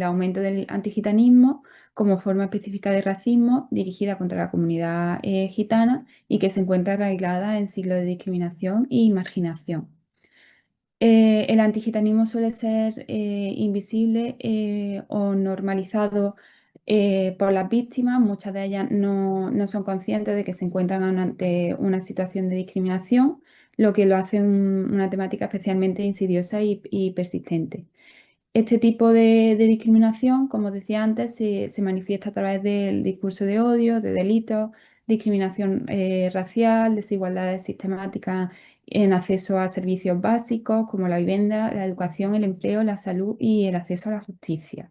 Speaker 6: aumento del antigitanismo como forma específica de racismo dirigida contra la comunidad gitana y que se encuentra arraigada en siglos de discriminación y marginación. El antigitanismo suele ser invisible o normalizado por las víctimas. Muchas de ellas no son conscientes de que se encuentran ante una situación de discriminación, lo que lo hace una temática especialmente insidiosa y persistente. Este tipo de discriminación, como decía antes, se manifiesta a través del discurso de odio, de delitos, discriminación racial, desigualdades sistemáticas en acceso a servicios básicos como la vivienda, la educación, el empleo, la salud y el acceso a la justicia.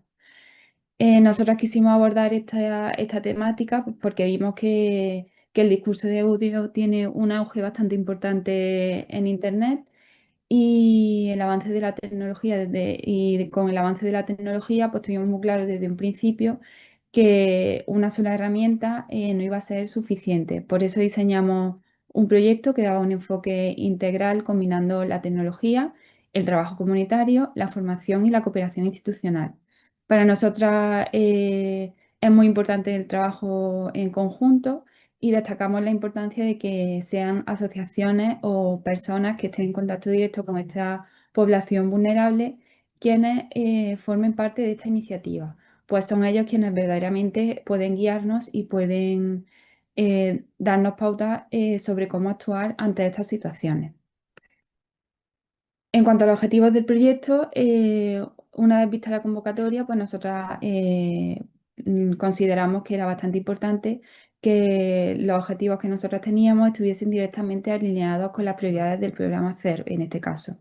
Speaker 6: Nosotros quisimos abordar esta temática porque vimos que el discurso de odio tiene un auge bastante importante en Internet y el avance de la tecnología con el avance de la tecnología pues tuvimos muy claro desde un principio que una sola herramienta no iba a ser suficiente. Por eso diseñamos un proyecto que daba un enfoque integral combinando la tecnología, el trabajo comunitario, la formación y la cooperación institucional. Para nosotras es muy importante el trabajo en conjunto y destacamos la importancia de que sean asociaciones o personas que estén en contacto directo con esta población vulnerable quienes formen parte de esta iniciativa, pues son ellos quienes verdaderamente pueden guiarnos y pueden darnos pautas sobre cómo actuar ante estas situaciones. En cuanto a los objetivos del proyecto, una vez vista la convocatoria, pues nosotras consideramos que era bastante importante que los objetivos que nosotros teníamos estuviesen directamente alineados con las prioridades del programa CERF, en este caso.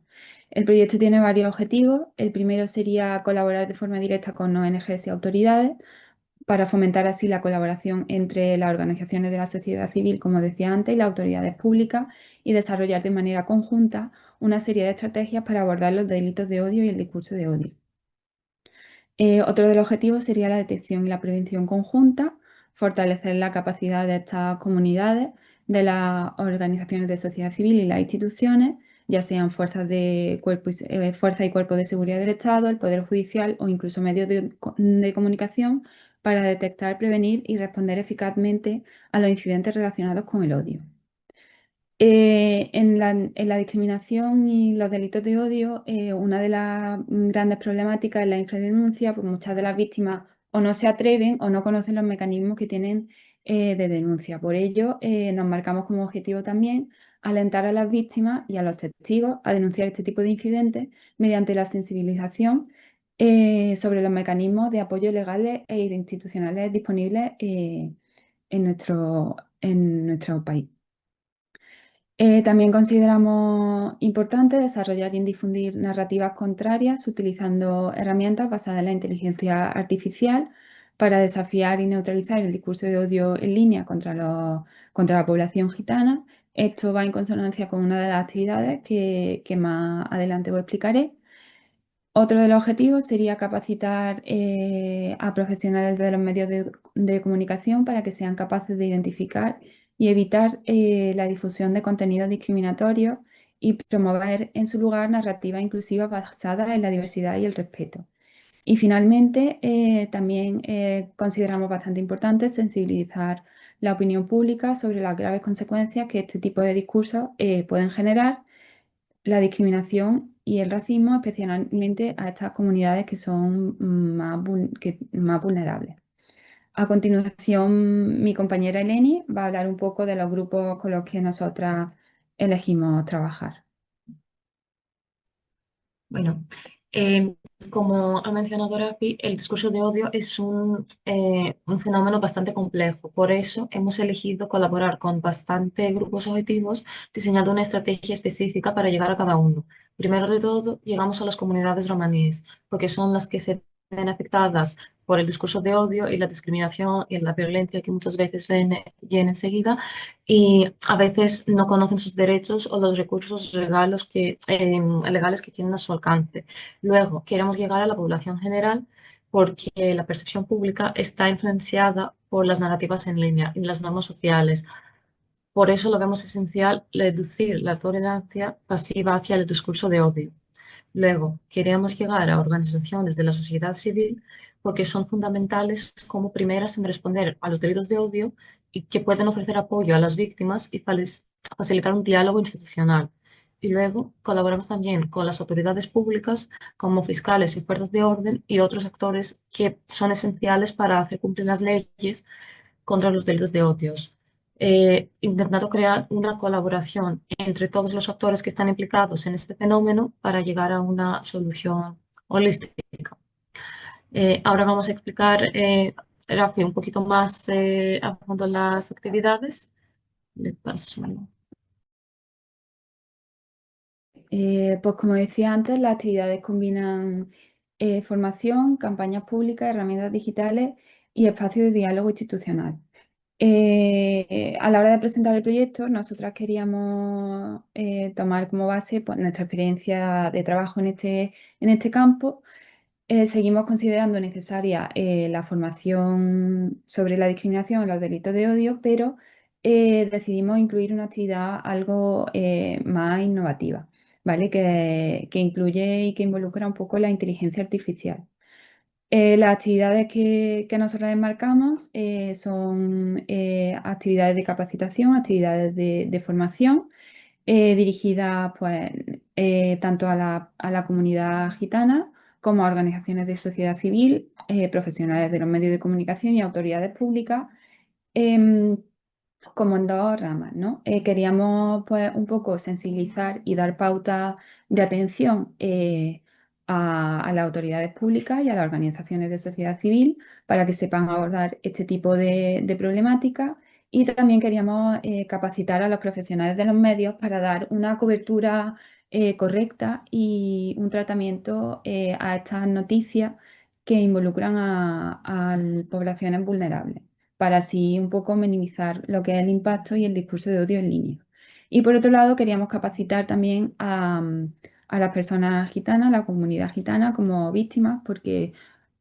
Speaker 6: El proyecto tiene varios objetivos. El primero sería colaborar de forma directa con ONGs y autoridades para fomentar así la colaboración entre las organizaciones de la sociedad civil, como decía antes, y las autoridades públicas, y desarrollar de manera conjunta una serie de estrategias para abordar los delitos de odio y el discurso de odio. Otro de los objetivos sería la detección y la prevención conjunta, fortalecer la capacidad de estas comunidades, de las organizaciones de sociedad civil y las instituciones, ya sean fuerzas y cuerpos de seguridad del Estado, el Poder Judicial o incluso medios de comunicación, para detectar, prevenir y responder eficazmente a los incidentes relacionados con el odio. En la discriminación y los delitos de odio, una de las grandes problemáticas es la infradenuncia, pues muchas de las víctimas o no se atreven o no conocen los mecanismos que tienen de denuncia. Por ello, nos marcamos como objetivo también alentar a las víctimas y a los testigos a denunciar este tipo de incidentes mediante la sensibilización sobre los mecanismos de apoyo legales e institucionales disponibles en nuestro país. También consideramos importante desarrollar y difundir narrativas contrarias utilizando herramientas basadas en la inteligencia artificial para desafiar y neutralizar el discurso de odio en línea contra la población gitana. Esto va en consonancia con una de las actividades que más adelante os explicaré. Otro de los objetivos sería capacitar a profesionales de los medios de comunicación para que sean capaces de identificar y evitar la difusión de contenidos discriminatorios y promover en su lugar narrativas inclusivas basadas en la diversidad y el respeto. Y finalmente, también consideramos bastante importante sensibilizar la opinión pública sobre las graves consecuencias que este tipo de discursos pueden generar, la discriminación y el racismo, especialmente a estas comunidades que son más vulnerables. A continuación, mi compañera Eleni va a hablar un poco de los grupos con los que nosotras elegimos trabajar.
Speaker 5: Bueno, como ha mencionado Rafi, el discurso de odio es un fenómeno bastante complejo. Por eso hemos elegido colaborar con bastantes grupos objetivos, diseñando una estrategia específica para llegar a cada uno. Primero de todo, llegamos a las comunidades romaníes, porque son las que se ven afectadas por el discurso de odio y la discriminación y la violencia que muchas veces ven enseguida, y a veces no conocen sus derechos o los recursos legales que tienen a su alcance. Luego, queremos llegar a la población general porque la percepción pública está influenciada por las narrativas en línea y las normas sociales. por eso lo vemos esencial reducir la tolerancia pasiva hacia el discurso de odio. Luego, queríamos llegar a organizaciones de la sociedad civil porque son fundamentales como primeras en responder a los delitos de odio y que pueden ofrecer apoyo a las víctimas y facilitar un diálogo institucional. Y luego colaboramos también con las autoridades públicas como fiscales y fuerzas de orden y otros actores que son esenciales para hacer cumplir las leyes contra los delitos de odios, intentando crear una colaboración entre todos los actores que están implicados en este fenómeno para llegar a una solución holística. Ahora vamos a explicar, Rafi, un poquito más a fondo las actividades. Le paso.
Speaker 6: Pues como decía antes, las actividades combinan formación, campañas públicas, herramientas digitales y espacios de diálogo institucional. A la hora de presentar el proyecto, nosotras queríamos tomar como base pues, nuestra experiencia de trabajo en este campo. Seguimos considerando necesaria la formación sobre la discriminación y los delitos de odio, pero decidimos incluir una actividad algo más innovativa, ¿vale? Que incluye y que involucra un poco la inteligencia artificial. Las actividades que nosotros enmarcamos son actividades de capacitación, actividades de formación, dirigidas pues, tanto a la comunidad gitana como a organizaciones de sociedad civil, profesionales de los medios de comunicación y autoridades públicas, em, como en dos ramas, ¿no? Queríamos pues un poco sensibilizar y dar pauta de atención a las autoridades públicas y a las organizaciones de sociedad civil para que sepan abordar este tipo de problemáticas y también queríamos capacitar a los profesionales de los medios para dar una cobertura correcta y un tratamiento a estas noticias que involucran a poblaciones vulnerables para así un poco minimizar lo que es el impacto y el discurso de odio en línea. Y por otro lado, queríamos capacitar también a las personas gitanas, a la comunidad gitana como víctimas, porque,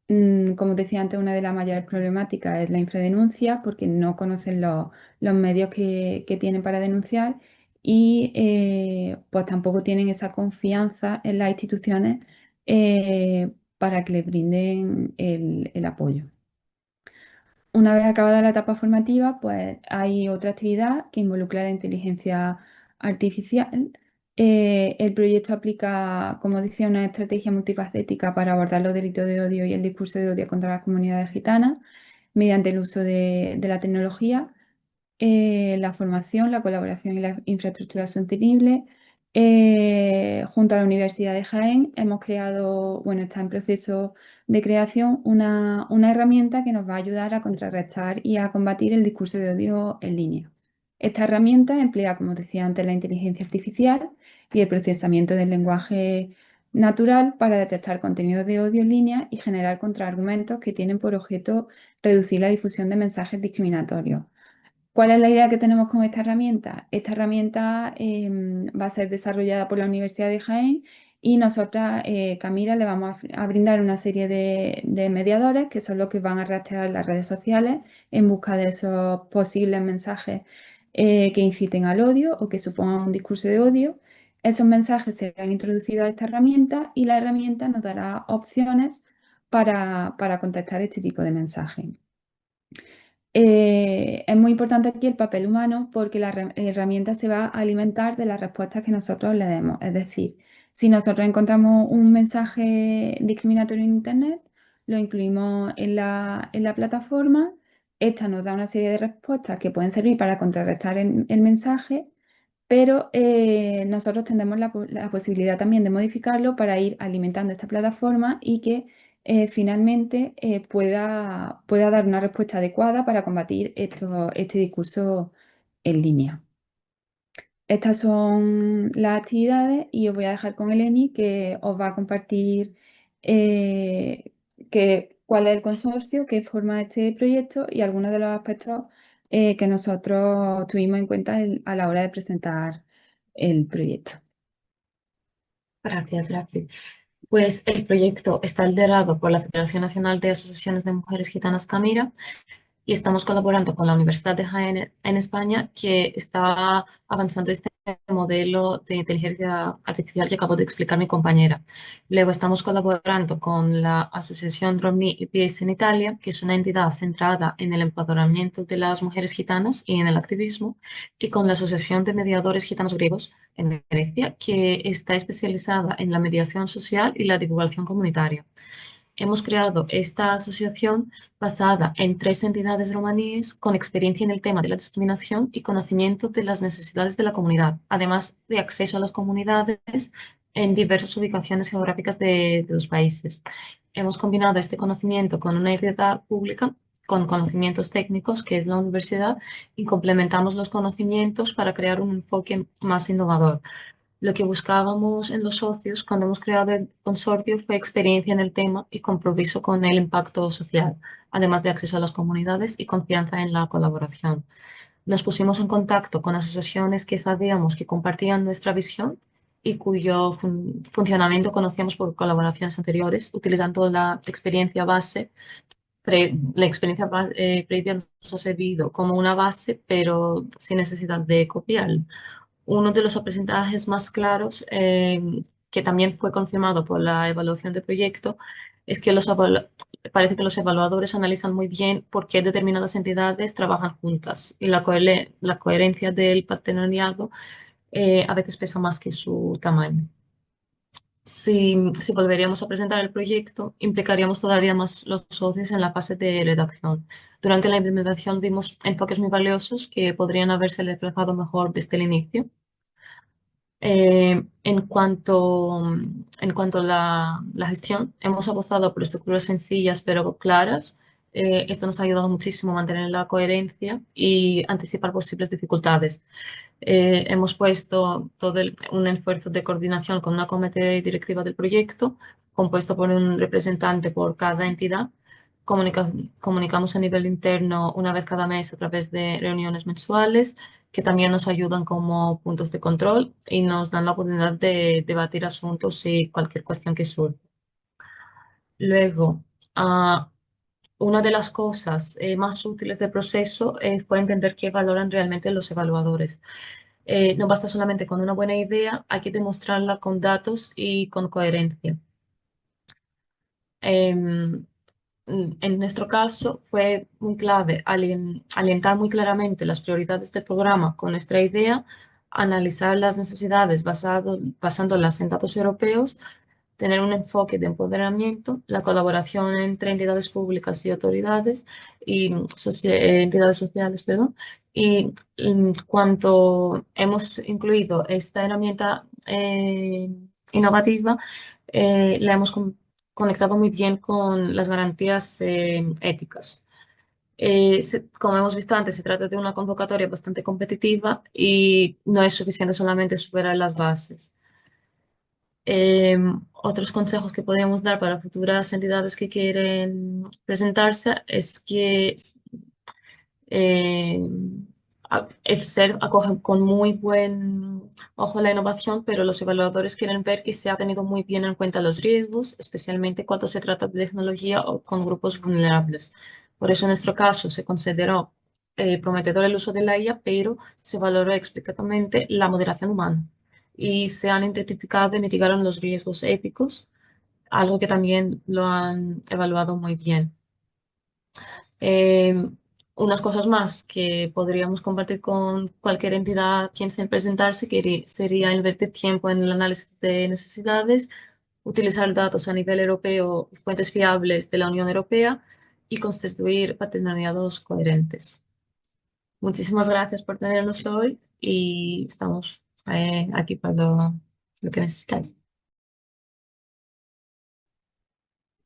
Speaker 6: como decía antes, una de las mayores problemáticas es la infradenuncia, porque no conocen los medios que tienen para denunciar y pues tampoco tienen esa confianza en las instituciones para que les brinden el apoyo. Una vez acabada la etapa formativa, pues hay otra actividad que involucra la inteligencia artificial. El proyecto aplica, como decía, una estrategia multifacética para abordar los delitos de odio y el discurso de odio contra las comunidades gitanas mediante el uso de la tecnología, la formación, la colaboración y la infraestructura sostenible. Junto a la Universidad de Jaén hemos creado, bueno, está en proceso de creación una herramienta que nos va a ayudar a contrarrestar y a combatir el discurso de odio en línea. Esta herramienta emplea, como decía antes, la inteligencia artificial y el procesamiento del lenguaje natural para detectar contenidos de odio en línea y generar contraargumentos que tienen por objeto reducir la difusión de mensajes discriminatorios. ¿Cuál es la idea que tenemos con esta herramienta? Esta herramienta va a ser desarrollada por la Universidad de Jaén y nosotras, Camila, le vamos a brindar una serie de mediadores que son los que van a rastrear las redes sociales en busca de esos posibles mensajes que inciten al odio o que supongan un discurso de odio. Esos mensajes serán introducidos a esta herramienta y la herramienta nos dará opciones para contestar este tipo de mensajes. Es muy importante aquí el papel humano porque la herramienta se va a alimentar de las respuestas que nosotros le demos. Es decir, si nosotros encontramos un mensaje discriminatorio en Internet, lo incluimos en la plataforma. Esta nos da una serie de respuestas que pueden servir para contrarrestar el mensaje, pero nosotros tendremos la posibilidad también de modificarlo para ir alimentando esta plataforma y que finalmente pueda dar una respuesta adecuada para combatir este discurso en línea. Estas son las actividades y os voy a dejar con Eleni que os va a compartir cuál es el consorcio que forma este proyecto y algunos de los aspectos que nosotros tuvimos en cuenta a la hora de presentar el proyecto.
Speaker 5: Gracias, Rafi. Pues el proyecto está liderado por la Federación Nacional de Asociaciones de Mujeres Gitanas Camira y estamos colaborando con la Universidad de Jaén en España, que está avanzando este modelo de inteligencia artificial que acabo de explicar mi compañera. Luego estamos colaborando con la Asociación Romni y Pies en Italia, que es una entidad centrada en el empoderamiento de las mujeres gitanas y en el activismo, y con la Asociación de Mediadores Gitanos Griegos en Grecia, que está especializada en la mediación social y la divulgación comunitaria. Hemos creado esta asociación basada en 3 entidades romaníes con experiencia en el tema de la discriminación y conocimiento de las necesidades de la comunidad, además de acceso a las comunidades en diversas ubicaciones geográficas de los países. Hemos combinado este conocimiento con una entidad pública con conocimientos técnicos, que es la universidad, y complementamos los conocimientos para crear un enfoque más innovador. Lo que buscábamos en los socios cuando hemos creado el consorcio fue experiencia en el tema y compromiso con el impacto social, además de acceso a las comunidades y confianza en la colaboración. Nos pusimos en contacto con asociaciones que sabíamos que compartían nuestra visión y cuyo funcionamiento conocíamos por colaboraciones anteriores, utilizando la experiencia base. La experiencia previa nos ha servido como una base, pero sin necesidad de copiarlo. Uno de los aprendizajes más claros, que también fue confirmado por la evaluación de proyecto, es que parece que los evaluadores analizan muy bien por qué determinadas entidades trabajan juntas y la coherencia del partenariado a veces pesa más que su tamaño. Si volveríamos a presentar el proyecto, implicaríamos todavía más los socios en la fase de redacción. Durante la implementación vimos enfoques muy valiosos que podrían haberse reflejado mejor desde el inicio. En cuanto a la gestión, hemos apostado por estructuras sencillas pero claras. Esto nos ha ayudado muchísimo a mantener la coherencia y anticipar posibles dificultades. Hemos puesto un esfuerzo de coordinación con una comité directiva del proyecto, compuesto por un representante por cada entidad. Comunicamos a nivel interno una vez cada mes a través de reuniones mensuales, que también nos ayudan como puntos de control y nos dan la oportunidad de debatir asuntos y cualquier cuestión que surja. Luego, una de las cosas más útiles del proceso fue entender qué valoran realmente los evaluadores. No basta solamente con una buena idea, hay que demostrarla con datos y con coherencia. En nuestro caso fue muy clave alientar muy claramente las prioridades del programa con nuestra idea, analizar las necesidades basándolas en datos europeos, tener un enfoque de empoderamiento, la colaboración entre entidades públicas y autoridades y entidades sociales, perdón. Y en cuanto hemos incluido esta herramienta innovativa, la hemos conectado muy bien con las garantías éticas. Como hemos visto antes, se trata de una convocatoria bastante competitiva y no es suficiente solamente superar las bases. Otros consejos que podríamos dar para futuras entidades que quieren presentarse es que eh, el SERV acoge con muy buen ojo la innovación, pero los evaluadores quieren ver que se ha tenido muy bien en cuenta los riesgos, especialmente cuando se trata de tecnología o con grupos vulnerables. Por eso en nuestro caso se consideró prometedor el uso de la IA, pero se valoró explícitamente la moderación humana y se han identificado y mitigaron los riesgos éticos, algo que también lo han evaluado muy bien. Unas cosas más que podríamos compartir con cualquier entidad quien se presentarse sería invertir tiempo en el análisis de necesidades, utilizar datos a nivel europeo y fuentes fiables de la Unión Europea y constituir partenariados coherentes. Muchísimas gracias por tenernos hoy y estamos aquí para lo que necesitáis.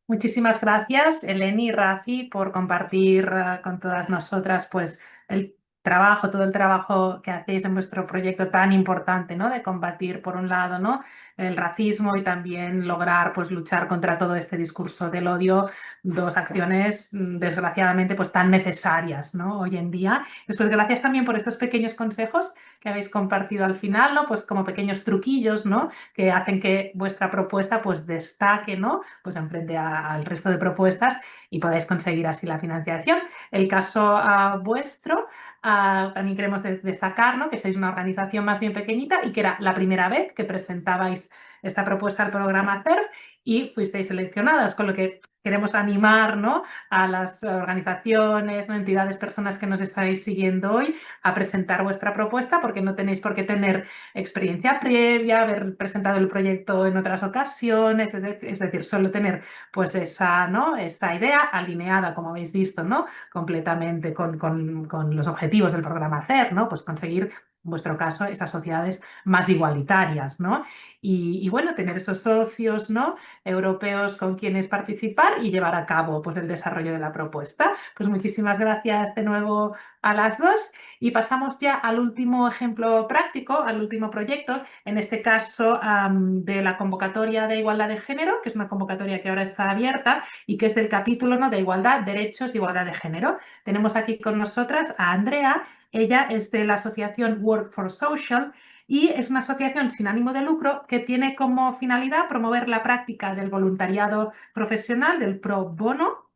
Speaker 1: Muchísimas gracias, Eleni y Rafi, por compartir con todas nosotras pues, el trabajo, todo el trabajo que hacéis en vuestro proyecto tan importante, ¿no? De combatir, por un lado, ¿no? El racismo y también lograr, pues, luchar contra todo este discurso del odio, dos acciones, desgraciadamente, pues, tan necesarias, ¿no? Hoy en día. Después, gracias también por estos pequeños consejos que habéis compartido al final, ¿no? Pues como pequeños truquillos, ¿no? Que hacen que vuestra propuesta, pues, destaque, ¿no? Pues en frente al resto de propuestas y podáis conseguir así la financiación. El caso vuestro, también queremos destacar, ¿no? Que sois una organización más bien pequeñita y que era la primera vez que presentabais esta propuesta al programa CERF y fuisteis seleccionadas, con lo que queremos animar, ¿no? A las organizaciones, ¿no? Entidades, personas que nos estáis siguiendo hoy a presentar vuestra propuesta, porque no tenéis por qué tener experiencia previa, haber presentado el proyecto en otras ocasiones, es decir, solo tener pues esa, ¿no? Esa idea alineada, como habéis visto, ¿no? Completamente con los objetivos del programa CER, ¿no? Pues conseguir, en vuestro caso, esas sociedades más igualitarias, ¿no? Y bueno, tener esos socios, ¿no? Europeos con quienes participar y llevar a cabo, pues, el desarrollo de la propuesta. Pues muchísimas gracias de nuevo a las dos y pasamos ya al último ejemplo práctico, al último proyecto, en este caso de la convocatoria de igualdad de género, que es una convocatoria que ahora está abierta y que es del capítulo, ¿no? de igualdad, derechos, igualdad de género. Tenemos aquí con nosotras a Andrea. Ella es de la asociación Work for Social y es una asociación sin ánimo de lucro que tiene como finalidad promover la práctica del voluntariado profesional, del pro bono,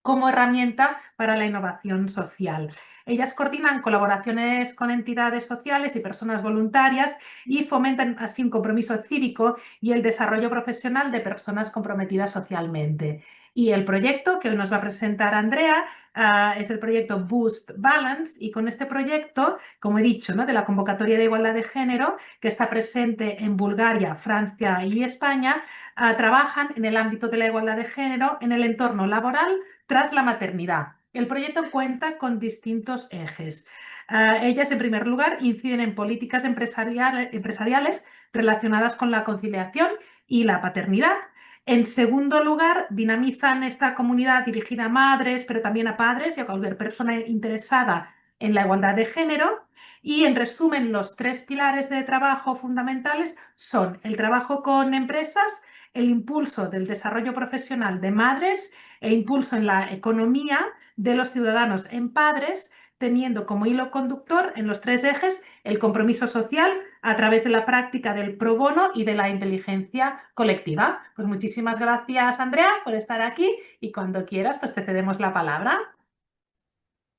Speaker 1: como herramienta para la innovación social. Ellas coordinan colaboraciones con entidades sociales y personas voluntarias y fomentan así un compromiso cívico y el desarrollo profesional de personas comprometidas socialmente. Y el proyecto que hoy nos va a presentar Andrea es el proyecto Boost Balance y con este proyecto, como he dicho, ¿no? de la convocatoria de igualdad de género que está presente en Bulgaria, Francia y España, trabajan en el ámbito de la igualdad de género en el entorno laboral tras la maternidad. El proyecto cuenta con distintos ejes. Ellas, en primer lugar, inciden en políticas empresariales relacionadas con la conciliación y la paternidad. En segundo lugar, dinamizan esta comunidad dirigida a madres, pero también a padres y a cualquier persona interesada en la igualdad de género. Y, en resumen, los tres pilares de trabajo fundamentales son el trabajo con empresas, el impulso del desarrollo profesional de madres e impulso en la economía de los ciudadanos en padres, teniendo como hilo conductor en los tres ejes el compromiso social a través de la práctica del pro bono y de la inteligencia colectiva. Pues muchísimas gracias, Andrea, por estar aquí y cuando quieras, pues te cedemos la palabra.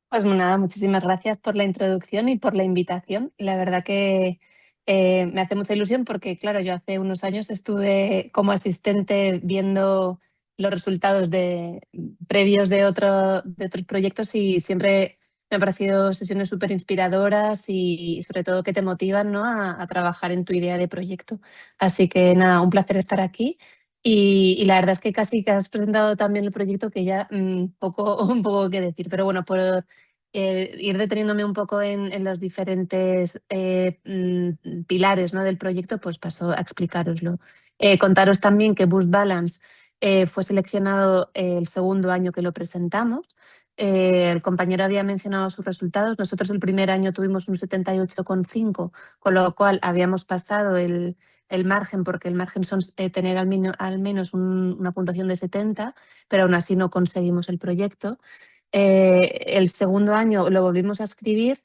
Speaker 7: Pues nada, muchísimas gracias por la introducción y por la invitación. La verdad que me hace mucha ilusión porque, claro, yo hace unos años estuve como asistente viendo los resultados previos de otros proyectos y siempre me han parecido sesiones súper inspiradoras y sobre todo que te motivan, ¿no? a trabajar en tu idea de proyecto. Así que nada, un placer estar aquí. Y la verdad es que casi que has presentado también el proyecto que ya un poco que decir. Pero bueno, por ir deteniéndome un poco en los diferentes pilares, ¿no? del proyecto, pues paso a explicároslo. Contaros también que Boost Balance fue seleccionado el segundo año que lo presentamos. El compañero había mencionado sus resultados. Nosotros el primer año tuvimos un 78,5, con lo cual habíamos pasado el margen, porque el margen son tener al menos una puntuación de 70, pero aún así no conseguimos el proyecto. El segundo año lo volvimos a escribir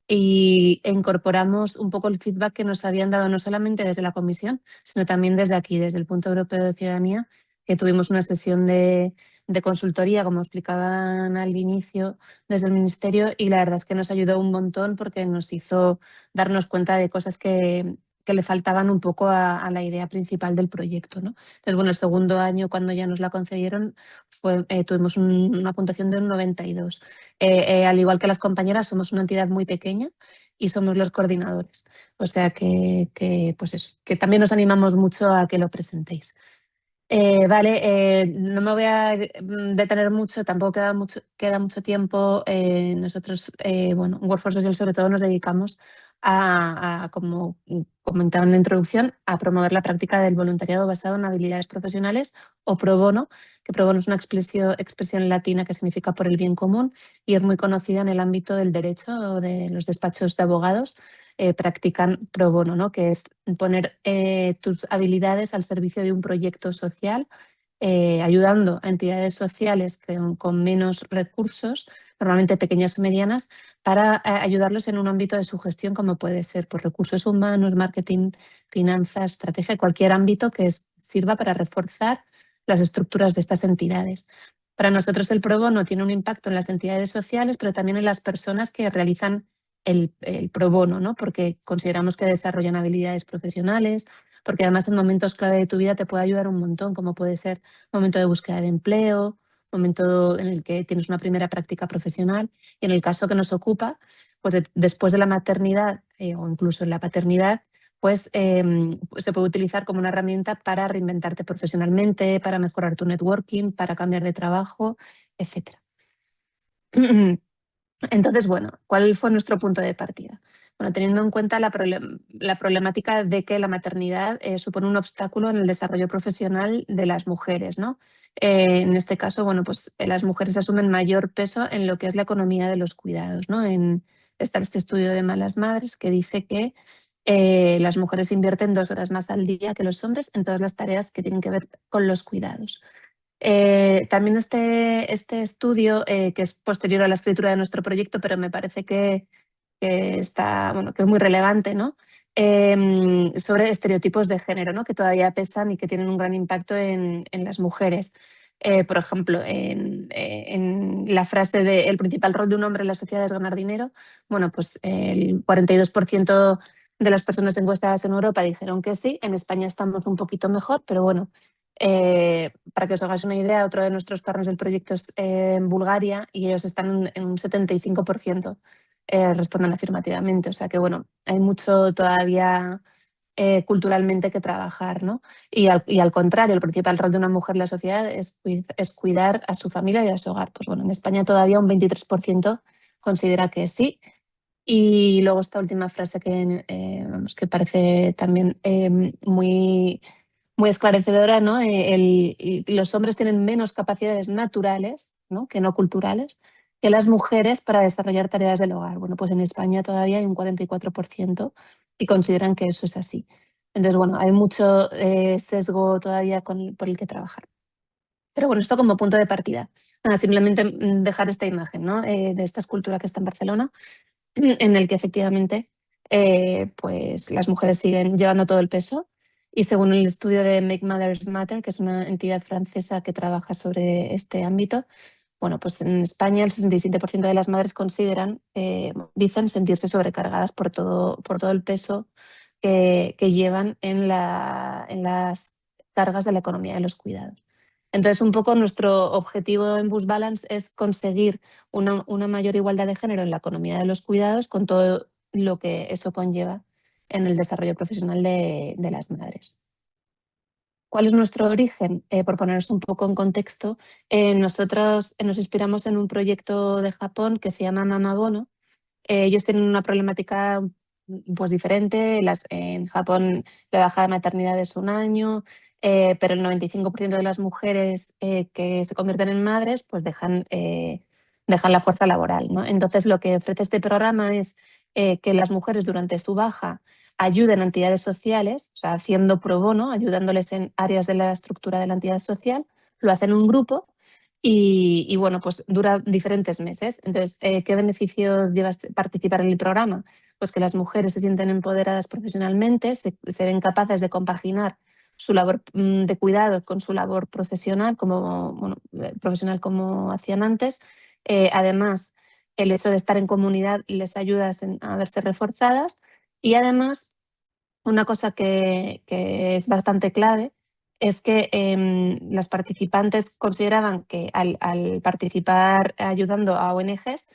Speaker 7: e incorporamos un poco el feedback que nos habían dado no solamente desde la comisión, sino también desde aquí, desde el Punto Europeo de Ciudadanía, que tuvimos una sesión de consultoría, como explicaban al inicio, desde el Ministerio, y la verdad es que nos ayudó un montón porque nos hizo darnos cuenta de cosas que le faltaban un poco a la idea principal del proyecto, ¿no? Entonces, bueno, el segundo año, cuando ya nos la concedieron, tuvimos una puntuación de un 92. Al igual que las compañeras, somos una entidad muy pequeña y somos los coordinadores. O sea pues eso, que también nos animamos mucho a que lo presentéis. No me voy a detener mucho, tampoco queda mucho tiempo. Nosotros, en Work for Social sobre todo nos dedicamos como comentaba en la introducción, a promover la práctica del voluntariado basado en habilidades profesionales o pro bono, que pro bono es una expresión latina que significa por el bien común y es muy conocida en el ámbito del derecho o de los despachos de abogados. Practican pro bono, ¿no? Que es poner tus habilidades al servicio de un proyecto social, ayudando a entidades sociales con menos recursos, normalmente pequeñas o medianas, para ayudarlos en un ámbito de su gestión, como puede ser por recursos humanos, marketing, finanzas, estrategia, cualquier ámbito que sirva para reforzar las estructuras de estas entidades. Para nosotros el pro bono tiene un impacto en las entidades sociales, pero también en las personas que realizan el pro bono, ¿no? Porque consideramos que desarrollan habilidades profesionales, porque además en momentos clave de tu vida te puede ayudar un montón, como puede ser momento de búsqueda de empleo, momento en el que tienes una primera práctica profesional, y en el caso que nos ocupa, pues después de la maternidad o incluso en la paternidad, pues se puede utilizar como una herramienta para reinventarte profesionalmente, para mejorar tu networking, para cambiar de trabajo, etc. Entonces, bueno, ¿cuál fue nuestro punto de partida? Bueno, teniendo en cuenta la problemática de que la maternidad supone un obstáculo en el desarrollo profesional de las mujeres, ¿no? En este caso, bueno, pues las mujeres asumen mayor peso en lo que es la economía de los cuidados, ¿no? Está este estudio de Malas Madres que dice que las mujeres invierten 2 horas más al día que los hombres en todas las tareas que tienen que ver con los cuidados. También este estudio, que es posterior a la escritura de nuestro proyecto, pero me parece que está, bueno, que es muy relevante, ¿no? Sobre estereotipos de género, ¿no? Que todavía pesan y que tienen un gran impacto en las mujeres. Por ejemplo, en la frase de el principal rol de un hombre en la sociedad es ganar dinero, bueno, pues el 42% de las personas encuestadas en Europa dijeron que sí. En España estamos un poquito mejor, pero bueno, para que os hagáis una idea, otro de nuestros partners del proyecto es en Bulgaria y ellos están en un 75%, responden afirmativamente. O sea que, bueno, hay mucho todavía culturalmente que trabajar, ¿no? Y al contrario, el principal rol de una mujer en la sociedad es cuidar a su familia y a su hogar. Pues bueno, en España todavía un 23% considera que sí. Y luego esta última frase que parece también muy esclarecedora, ¿no? Los hombres tienen menos capacidades naturales, ¿no? Que no culturales, que las mujeres para desarrollar tareas del hogar. Bueno, pues en España todavía hay un 44% y consideran que eso es así. Entonces, bueno, hay mucho sesgo todavía por el que trabajar. Pero bueno, esto como punto de partida. Nada, simplemente dejar esta imagen, ¿no? De esta escultura que está en Barcelona, en el que efectivamente pues las mujeres siguen llevando todo el peso. Y según el estudio de Make Mothers Matter, que es una entidad francesa que trabaja sobre este ámbito, bueno, pues en España el 67% de las madres dicen sentirse sobrecargadas por todo el peso que llevan en las cargas de la economía de los cuidados. Entonces, un poco nuestro objetivo en Boost Balance es conseguir una mayor igualdad de género en la economía de los cuidados con todo lo que eso conlleva en el desarrollo profesional de las madres. ¿Cuál es nuestro origen? Por ponernos un poco en contexto, nosotros nos inspiramos en un proyecto de Japón que se llama Mama Bono. Ellos tienen una problemática pues diferente. En Japón la baja de maternidad es 1 año, pero el 95% de las mujeres que se convierten en madres pues dejan la fuerza laboral, ¿no? Entonces lo que ofrece este programa es que las mujeres durante su baja ayuden a entidades sociales, o sea, haciendo pro bono, ayudándoles en áreas de la estructura de la entidad social, lo hacen en un grupo y bueno, pues dura diferentes meses. Entonces, ¿qué beneficios lleva participar en el programa? Pues que las mujeres se sienten empoderadas profesionalmente, se ven capaces de compaginar su labor de cuidado con su labor profesional, profesional como hacían antes. Además, el hecho de estar en comunidad les ayuda a verse reforzadas y además, una cosa que es bastante clave es que las participantes consideraban que al participar ayudando a ONGs,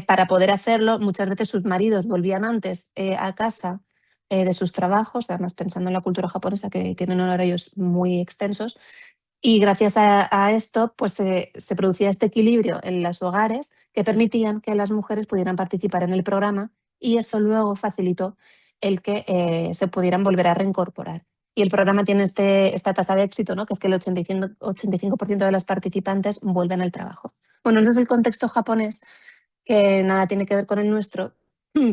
Speaker 7: para poder hacerlo, muchas veces sus maridos volvían antes a casa de sus trabajos, además pensando en la cultura japonesa que tienen horarios muy extensos, y gracias a esto pues se producía este equilibrio en los hogares que permitían que las mujeres pudieran participar en el programa y eso luego facilitó el que se pudieran volver a reincorporar. Y el programa tiene esta tasa de éxito, ¿no? Que es que el 85% de las participantes vuelven al trabajo. Bueno, ese es el contexto japonés, que nada tiene que ver con el nuestro,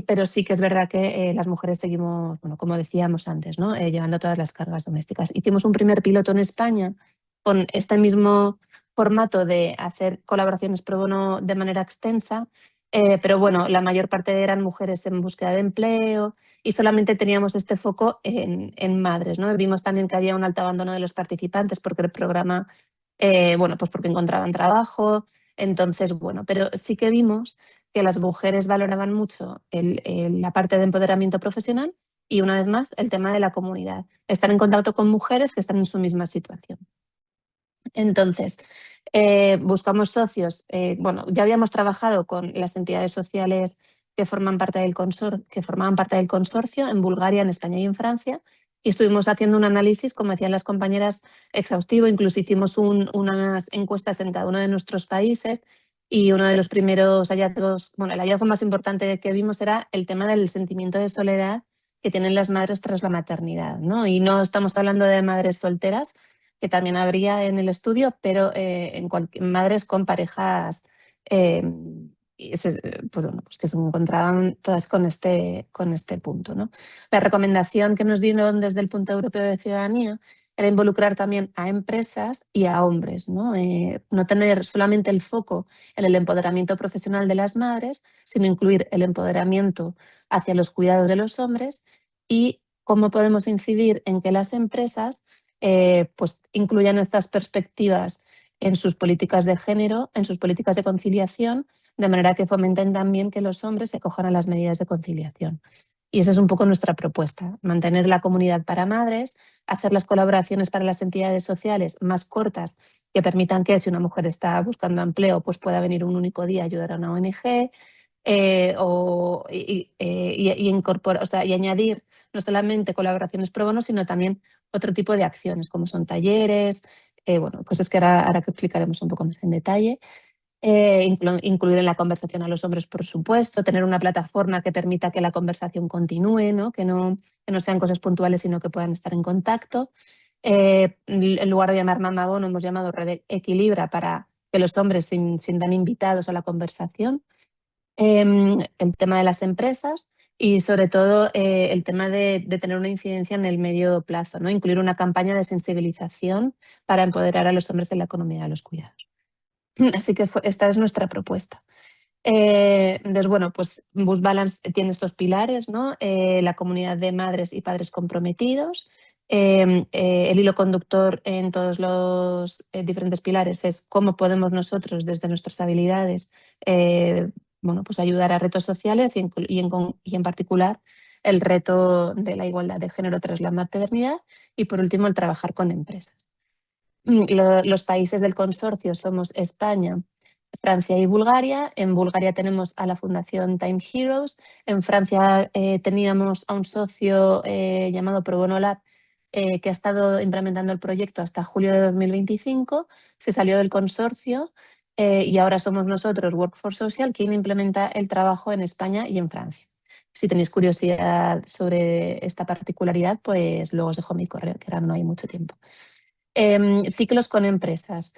Speaker 7: pero sí que es verdad que las mujeres seguimos, bueno, como decíamos antes, ¿no? Llevando todas las cargas domésticas. Hicimos un primer piloto en España con este mismo formato de hacer colaboraciones pro bono de manera extensa, pero bueno, la mayor parte eran mujeres en búsqueda de empleo y solamente teníamos este foco en madres, ¿no? Vimos también que había un alto abandono de los participantes porque el programa, bueno, pues porque encontraban trabajo. Entonces, bueno, pero sí que vimos que las mujeres valoraban mucho la parte de empoderamiento profesional y, una vez más, el tema de la comunidad. Estar en contacto con mujeres que están en su misma situación. Entonces, buscamos socios. Bueno, ya habíamos trabajado con las entidades sociales que formaban parte del consorcio en Bulgaria, en España y en Francia, y estuvimos haciendo un análisis, como decían las compañeras, exhaustivo. Incluso hicimos unas encuestas en cada uno de nuestros países, y uno de los primeros hallazgos, bueno, el hallazgo más importante que vimos era el tema del sentimiento de soledad que tienen las madres tras la maternidad, ¿no? Y no estamos hablando de madres solteras, que también habría en el estudio, pero madres con parejas pues, bueno, pues que se encontraban todas con este punto, ¿no? La recomendación que nos dieron desde el Punto Europeo de Ciudadanía era involucrar también a empresas y a hombres, ¿no? No tener solamente el foco en el empoderamiento profesional de las madres, sino incluir el empoderamiento hacia los cuidados de los hombres y cómo podemos incidir en que las empresas pues incluyan estas perspectivas en sus políticas de género, en sus políticas de conciliación, de manera que fomenten también que los hombres se acojan a las medidas de conciliación. Y esa es un poco nuestra propuesta: mantener la comunidad para madres, hacer las colaboraciones para las entidades sociales más cortas, que permitan que, si una mujer está buscando empleo, pues pueda venir un único día a ayudar a una ONG, incorporar, o sea, y añadir no solamente colaboraciones pro bono, sino también otro tipo de acciones, como son talleres, bueno, cosas que ahora que explicaremos un poco más en detalle. Incluir en la conversación a los hombres, por supuesto, tener una plataforma que permita que la conversación continúe, ¿no? Que no sean cosas puntuales, sino que puedan estar en contacto. En lugar de llamar Mamá Bono, hemos llamado Red Equilibra, para que los hombres se sientan invitados a la conversación. El tema de las empresas y, sobre todo, el tema de tener una incidencia en el medio plazo, ¿no? Incluir una campaña de sensibilización para empoderar a los hombres en la economía de los cuidados. Así que esta es nuestra propuesta. Entonces, bueno, pues Boost Balance tiene estos pilares, ¿no? La comunidad de madres y padres comprometidos. El hilo conductor en todos los diferentes pilares es cómo podemos nosotros, desde nuestras habilidades, bueno, pues ayudar a retos sociales y en particular el reto de la igualdad de género tras la maternidad. Y, por último, el trabajar con empresas. Los países del consorcio somos España, Francia y Bulgaria. En Bulgaria tenemos a la Fundación Time Heroes. En Francia teníamos a un socio llamado Pro Bono Lab, que ha estado implementando el proyecto hasta julio de 2025. Se salió del consorcio y ahora somos nosotros, Workforce Social, quien implementa el trabajo en España y en Francia. Si tenéis curiosidad sobre esta particularidad, pues luego os dejo mi correo, que ahora no hay mucho tiempo. Ciclos con empresas.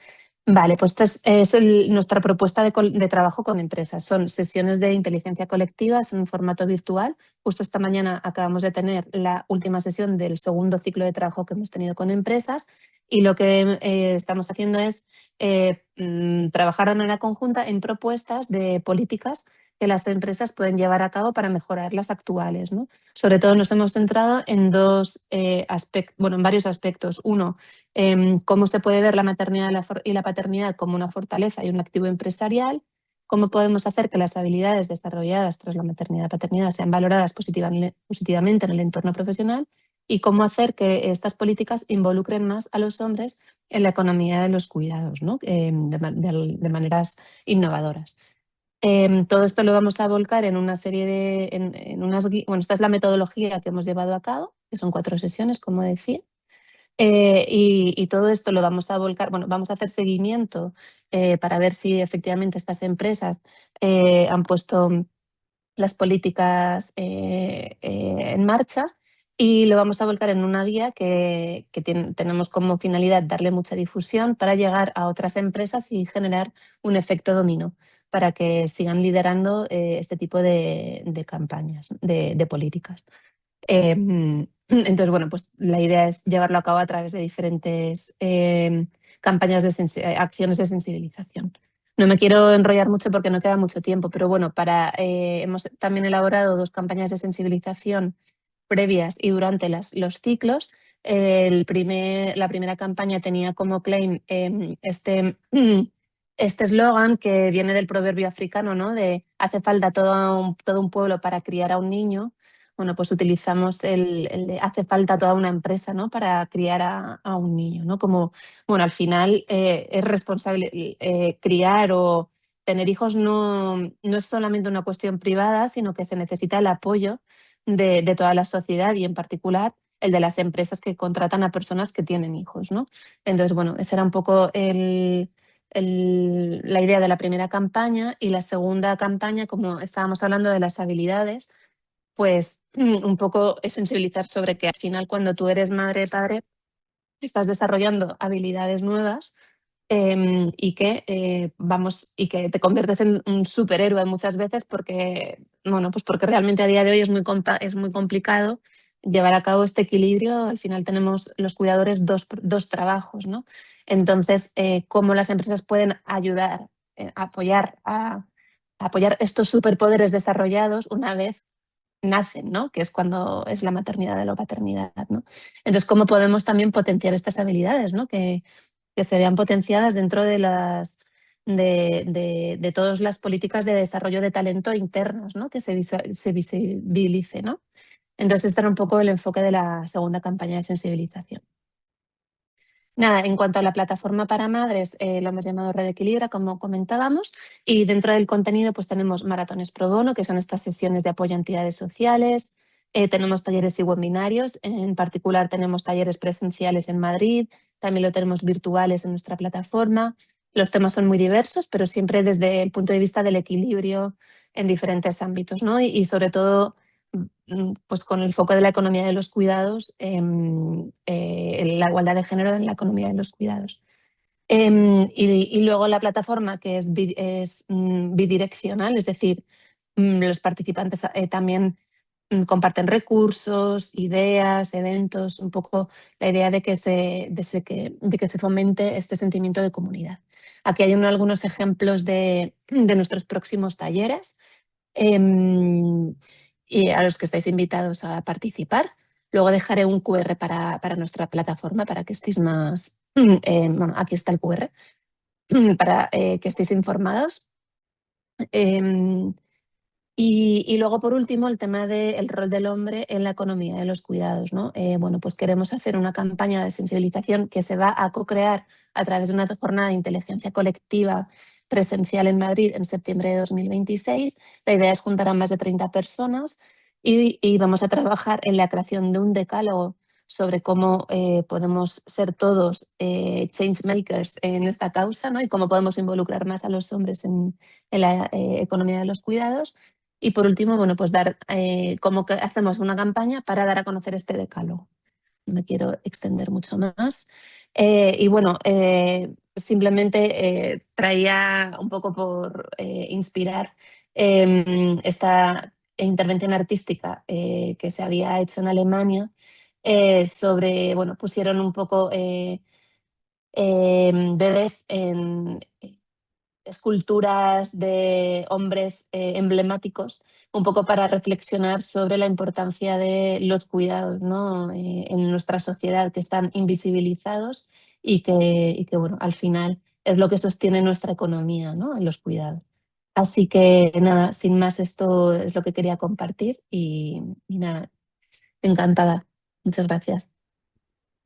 Speaker 7: Vale, pues esta es nuestra propuesta de trabajo con empresas. Son sesiones de inteligencia colectiva en un formato virtual. Justo esta mañana acabamos de tener la última sesión del segundo ciclo de trabajo que hemos tenido con empresas, y lo que estamos haciendo es trabajar de manera conjunta en propuestas de políticas que las empresas pueden llevar a cabo para mejorar las actuales, ¿no? Sobre todo nos hemos centrado en en varios aspectos. Uno, cómo se puede ver la maternidad y la paternidad como una fortaleza y un activo empresarial, cómo podemos hacer que las habilidades desarrolladas tras la maternidad y paternidad sean valoradas positivamente en el entorno profesional, y cómo hacer que estas políticas involucren más a los hombres en la economía de los cuidados, ¿no? De maneras innovadoras. Todo esto lo vamos a volcar en una serie de... Bueno, esta es la metodología que hemos llevado a cabo, que son 4 sesiones, como decía. Y todo esto lo vamos a volcar, bueno, vamos a hacer seguimiento para ver si efectivamente estas empresas han puesto las políticas en marcha, y lo vamos a volcar en una guía que tenemos como finalidad darle mucha difusión para llegar a otras empresas y generar un efecto dominó para que sigan liderando este tipo de campañas, de políticas. Entonces, bueno, pues la idea es llevarlo a cabo a través de diferentes campañas acciones de sensibilización. No me quiero enrollar mucho porque no queda mucho tiempo, pero bueno, hemos también elaborado 2 campañas de sensibilización previas y durante los ciclos. La primera campaña tenía como claim este eslogan que viene del proverbio africano, ¿no? De hace falta todo un pueblo para criar a un niño. Bueno, pues utilizamos el de hace falta toda una empresa, ¿no? Para criar a un niño, ¿no? Como, bueno, al final es responsable criar o tener hijos no es solamente una cuestión privada, sino que se necesita el apoyo de toda la sociedad y en particular el de las empresas que contratan a personas que tienen hijos, ¿no? Entonces, bueno, esa era un poco la idea de la primera campaña, y la segunda campaña, como estábamos hablando de las habilidades, pues un poco es sensibilizar sobre que al final cuando tú eres madre o padre estás desarrollando habilidades nuevas y y que te conviertes en un superhéroe muchas veces porque, bueno, pues porque realmente a día de hoy es muy complicado llevar a cabo este equilibrio. Al final tenemos los cuidadores dos trabajos, ¿no? Entonces, cómo las empresas pueden ayudar, a apoyar estos superpoderes desarrollados una vez nacen, ¿no? Que es cuando es la maternidad o la paternidad, ¿no? Entonces, ¿cómo podemos también potenciar estas habilidades, ¿no? Que se vean potenciadas dentro de todas las políticas de desarrollo de talento internas, ¿no? Que se visibilice, ¿no? Entonces, este era un poco el enfoque de la segunda campaña de sensibilización. Nada, en cuanto a la plataforma para madres, lo hemos llamado Red Equilibra, como comentábamos, y dentro del contenido pues tenemos maratones pro bono, que son estas sesiones de apoyo a entidades sociales, tenemos talleres y webinarios, en particular tenemos talleres presenciales en Madrid, también lo tenemos virtuales en nuestra plataforma. Los temas son muy diversos, pero siempre desde el punto de vista del equilibrio en diferentes ámbitos, ¿no? Y sobre todo pues con el foco de la economía de los cuidados, la igualdad de género en la economía de los cuidados. Y luego la plataforma, que es bidireccional, es decir, los participantes también comparten recursos, ideas, eventos, un poco la idea de que se fomente este sentimiento de comunidad. Aquí hay algunos ejemplos de nuestros próximos talleres. Y a los que estáis invitados a participar. Luego dejaré un QR para nuestra plataforma para que estéis más... bueno, aquí está el QR, para que estéis informados. Y luego, por último, el tema del rol del hombre en la economía de los cuidados, ¿no? Bueno, pues queremos hacer una campaña de sensibilización que se va a co-crear a través de una jornada de inteligencia colectiva presencial en Madrid en septiembre de 2026. La idea es juntar a más de 30 personas y vamos a trabajar en la creación de un decálogo sobre cómo podemos ser todos change makers en esta causa, ¿no? Y cómo podemos involucrar más a los hombres en la economía de los cuidados. Y por último, bueno, pues como que hacemos una campaña para dar a conocer este decálogo. No me quiero extender mucho más. Y bueno, simplemente traía un poco por inspirar esta intervención artística que se había hecho en Alemania sobre, bueno, pusieron un poco bebés en esculturas de hombres emblemáticos, un poco para reflexionar sobre la importancia de los cuidados, ¿no? En nuestra sociedad, que están invisibilizados y que, bueno, al final es lo que sostiene nuestra economía, ¿no? En los cuidados. Así que nada, sin más, esto es lo que quería compartir y nada, encantada. Muchas gracias.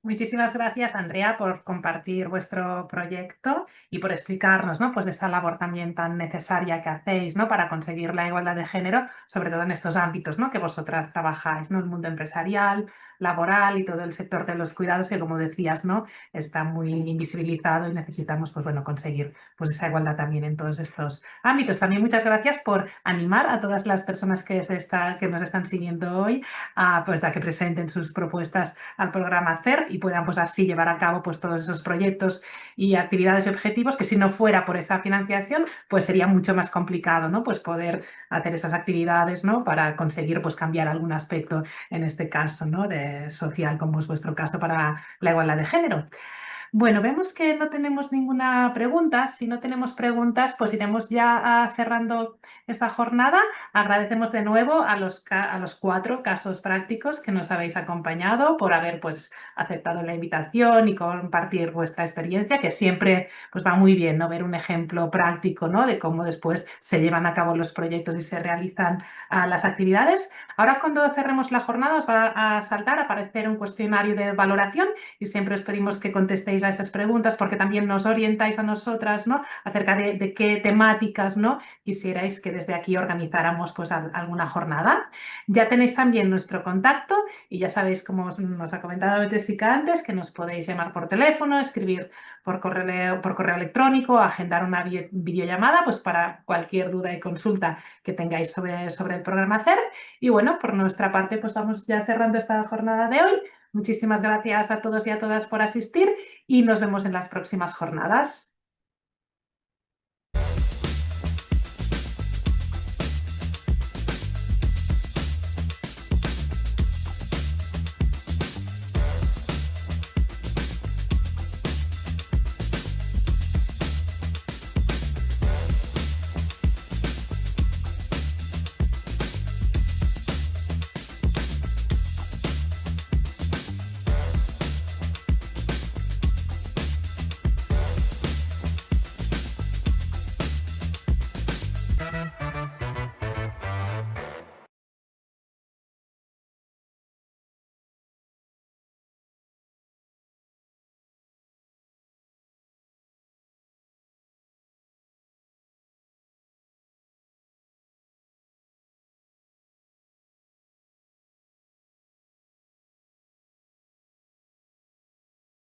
Speaker 1: Muchísimas gracias, Andrea, por compartir vuestro proyecto y por explicarnos, ¿no? Pues esa labor también tan necesaria que hacéis, ¿no? Para conseguir la igualdad de género, sobre todo en estos ámbitos, ¿no? Que vosotras trabajáis, ¿no? El mundo empresarial, laboral y todo el sector de los cuidados que, como decías, ¿no? Está muy invisibilizado y necesitamos, pues bueno, conseguir pues esa igualdad también en todos estos ámbitos. También muchas gracias por animar a todas las personas que nos están siguiendo hoy pues a que presenten sus propuestas al programa CER y puedan pues así llevar a cabo pues todos esos proyectos y actividades y objetivos que si no fuera por esa financiación pues sería mucho más complicado, ¿no? Pues poder hacer esas actividades, ¿no? Para conseguir pues cambiar algún aspecto en este caso, ¿no? De social, como es vuestro caso para la igualdad de género. Bueno, vemos que no tenemos ninguna pregunta. Si no tenemos preguntas, pues iremos ya cerrando esta jornada. Agradecemos de nuevo a los 4 casos prácticos que nos habéis acompañado por haber pues, aceptado la invitación y compartir vuestra experiencia, que siempre pues, va muy bien, ¿no? Ver un ejemplo práctico, ¿no? De cómo después se llevan a cabo los proyectos y se realizan las actividades. Ahora, cuando cerremos la jornada, os va a saltar, a aparecer un cuestionario de valoración y siempre os pedimos que contestéis a esas preguntas porque también nos orientáis a nosotras, ¿no? Acerca de qué temáticas, ¿no? Quisierais que desde aquí organizáramos pues alguna jornada. Ya tenéis también nuestro contacto y ya sabéis, como nos ha comentado Jessica antes, que nos podéis llamar por teléfono, escribir por correo electrónico, agendar una videollamada pues para cualquier duda y consulta que tengáis sobre el programa CER. Y bueno, por nuestra parte pues vamos ya cerrando esta jornada de hoy. Muchísimas gracias a todos y a todas por asistir y nos vemos en las próximas jornadas.